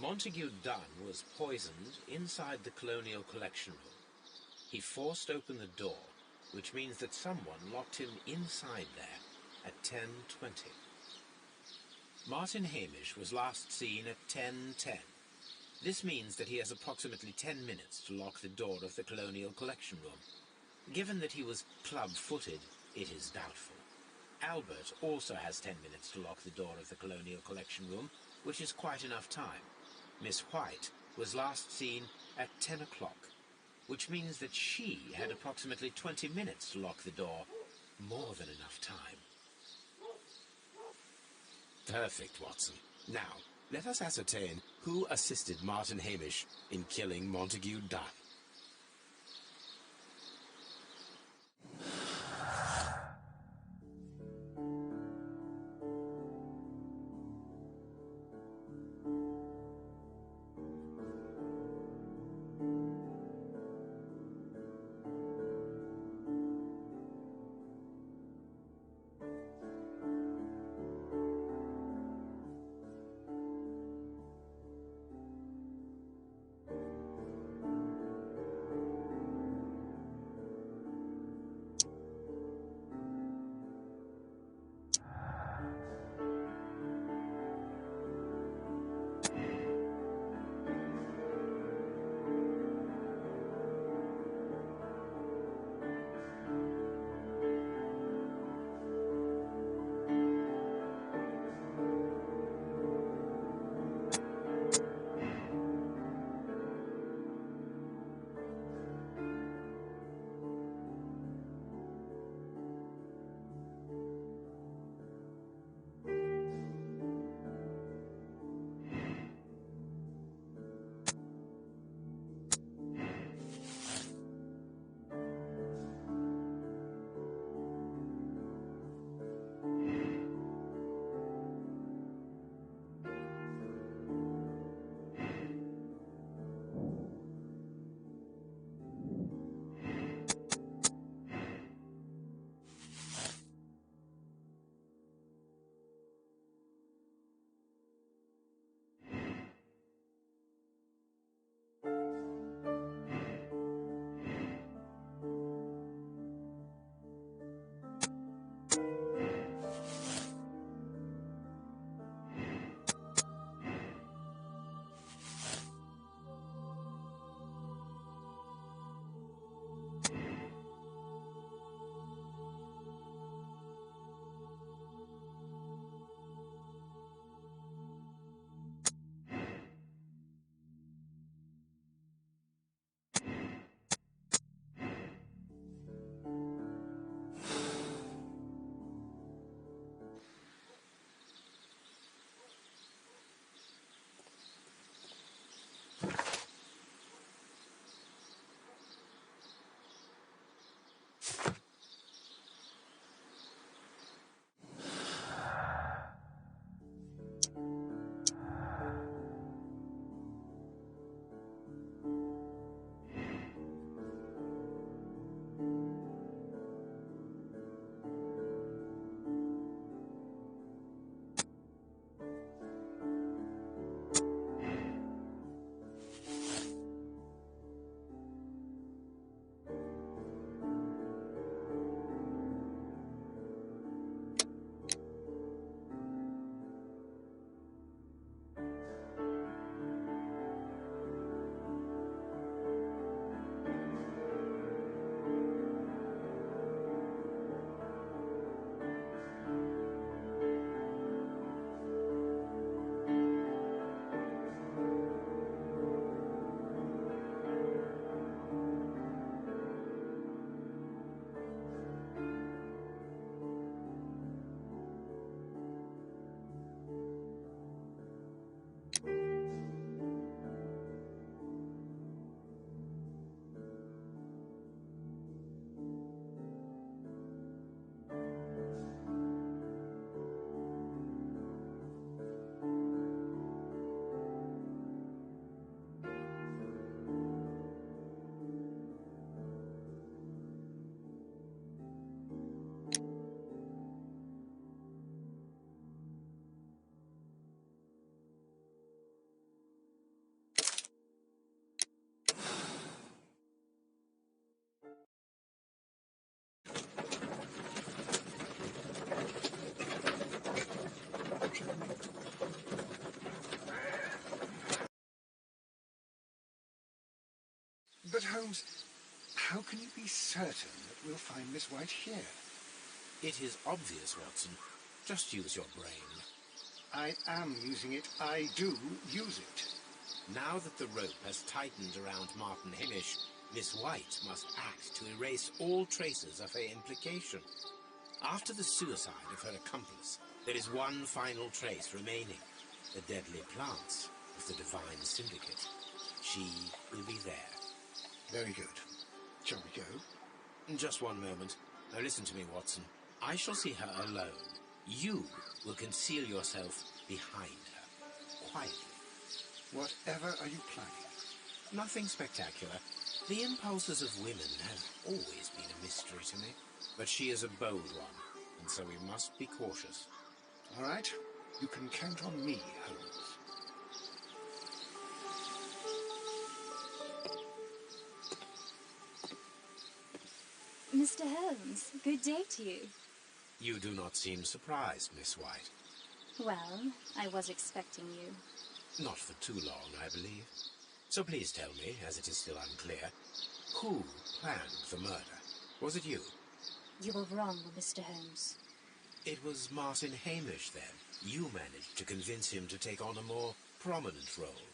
Montague Dunn was poisoned inside the Colonial Collection Room. He forced open the door, which means that someone locked him inside there at 10:20. Martin Hamish was last seen at 10:10. This means that he has approximately 10 minutes to lock the door of the Colonial Collection Room. Given that he was club-footed, it is doubtful. Albert also has 10 minutes to lock the door of the Colonial Collection Room, which is quite enough time. Miss White was last seen at 10 o'clock, which means that she had approximately 20 minutes to lock the door. More than enough time. Perfect, Watson. Now, let us ascertain who assisted Martin Hamish in killing Montague Dunn. Holmes, how can you be certain that we'll find Miss White here? It is obvious, Watson. Just use your brain. I am using it. I do use it. Now that the rope has tightened around Martin Hamish, Miss White must act to erase all traces of her implication. After the suicide of her accomplice, there is one final trace remaining. The deadly plants of the Divine Syndicate. She will be there. Very good. Shall we go? Just one moment. Now listen to me, Watson. I shall see her alone. You will conceal yourself behind her, quietly. Whatever are you planning? Nothing spectacular. The impulses of women have always been a mystery to me. But she is a bold one, and so we must be cautious. All right. You can count on me, Holmes. Mr. Holmes, good day to you. You do not seem surprised, Miss White. Well, I was expecting you. Not for too long, I believe. So please tell me, as it is still unclear, who planned the murder? Was it you? You were wrong, Mr. Holmes. It was Martin Hamish, then. You managed to convince him to take on a more prominent role.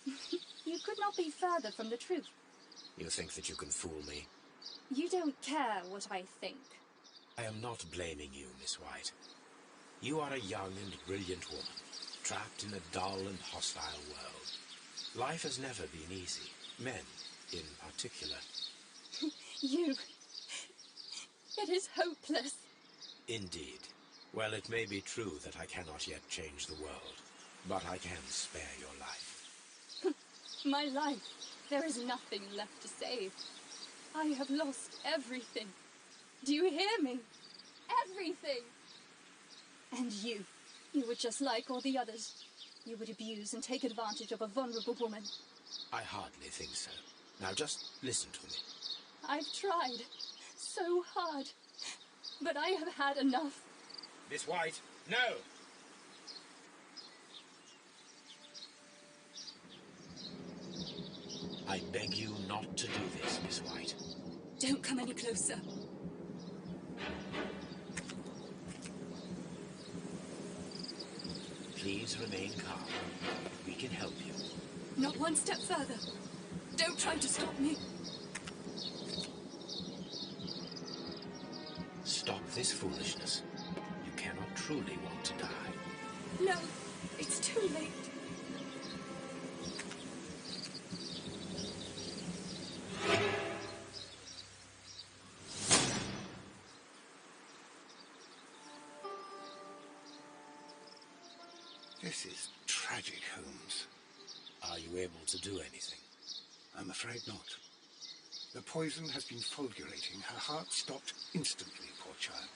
You could not be further from the truth. You think that you can fool me? You don't care what I think. I am not blaming you, Miss White. You are a young and brilliant woman, trapped in a dull and hostile world. Life has never been easy, men in particular. You... It is hopeless. Indeed. Well, it may be true that I cannot yet change the world, but I can spare your life. My life. There is nothing left to save. I have lost everything. Do you hear me? Everything! And you were just like all the others. You would abuse and take advantage of a vulnerable woman. I hardly think so. Now just listen to me. I've tried so hard, but I have had enough. Miss White, no! I beg you not to do this, Miss White. Don't come any closer. Please remain calm. We can help you. Not one step further. Don't try to stop me. Stop this foolishness. You cannot truly want to die. No, it's too late. This is tragic, Holmes. Are you able to do anything? I'm afraid not. The poison has been fulgurating. Her heart stopped instantly, poor child.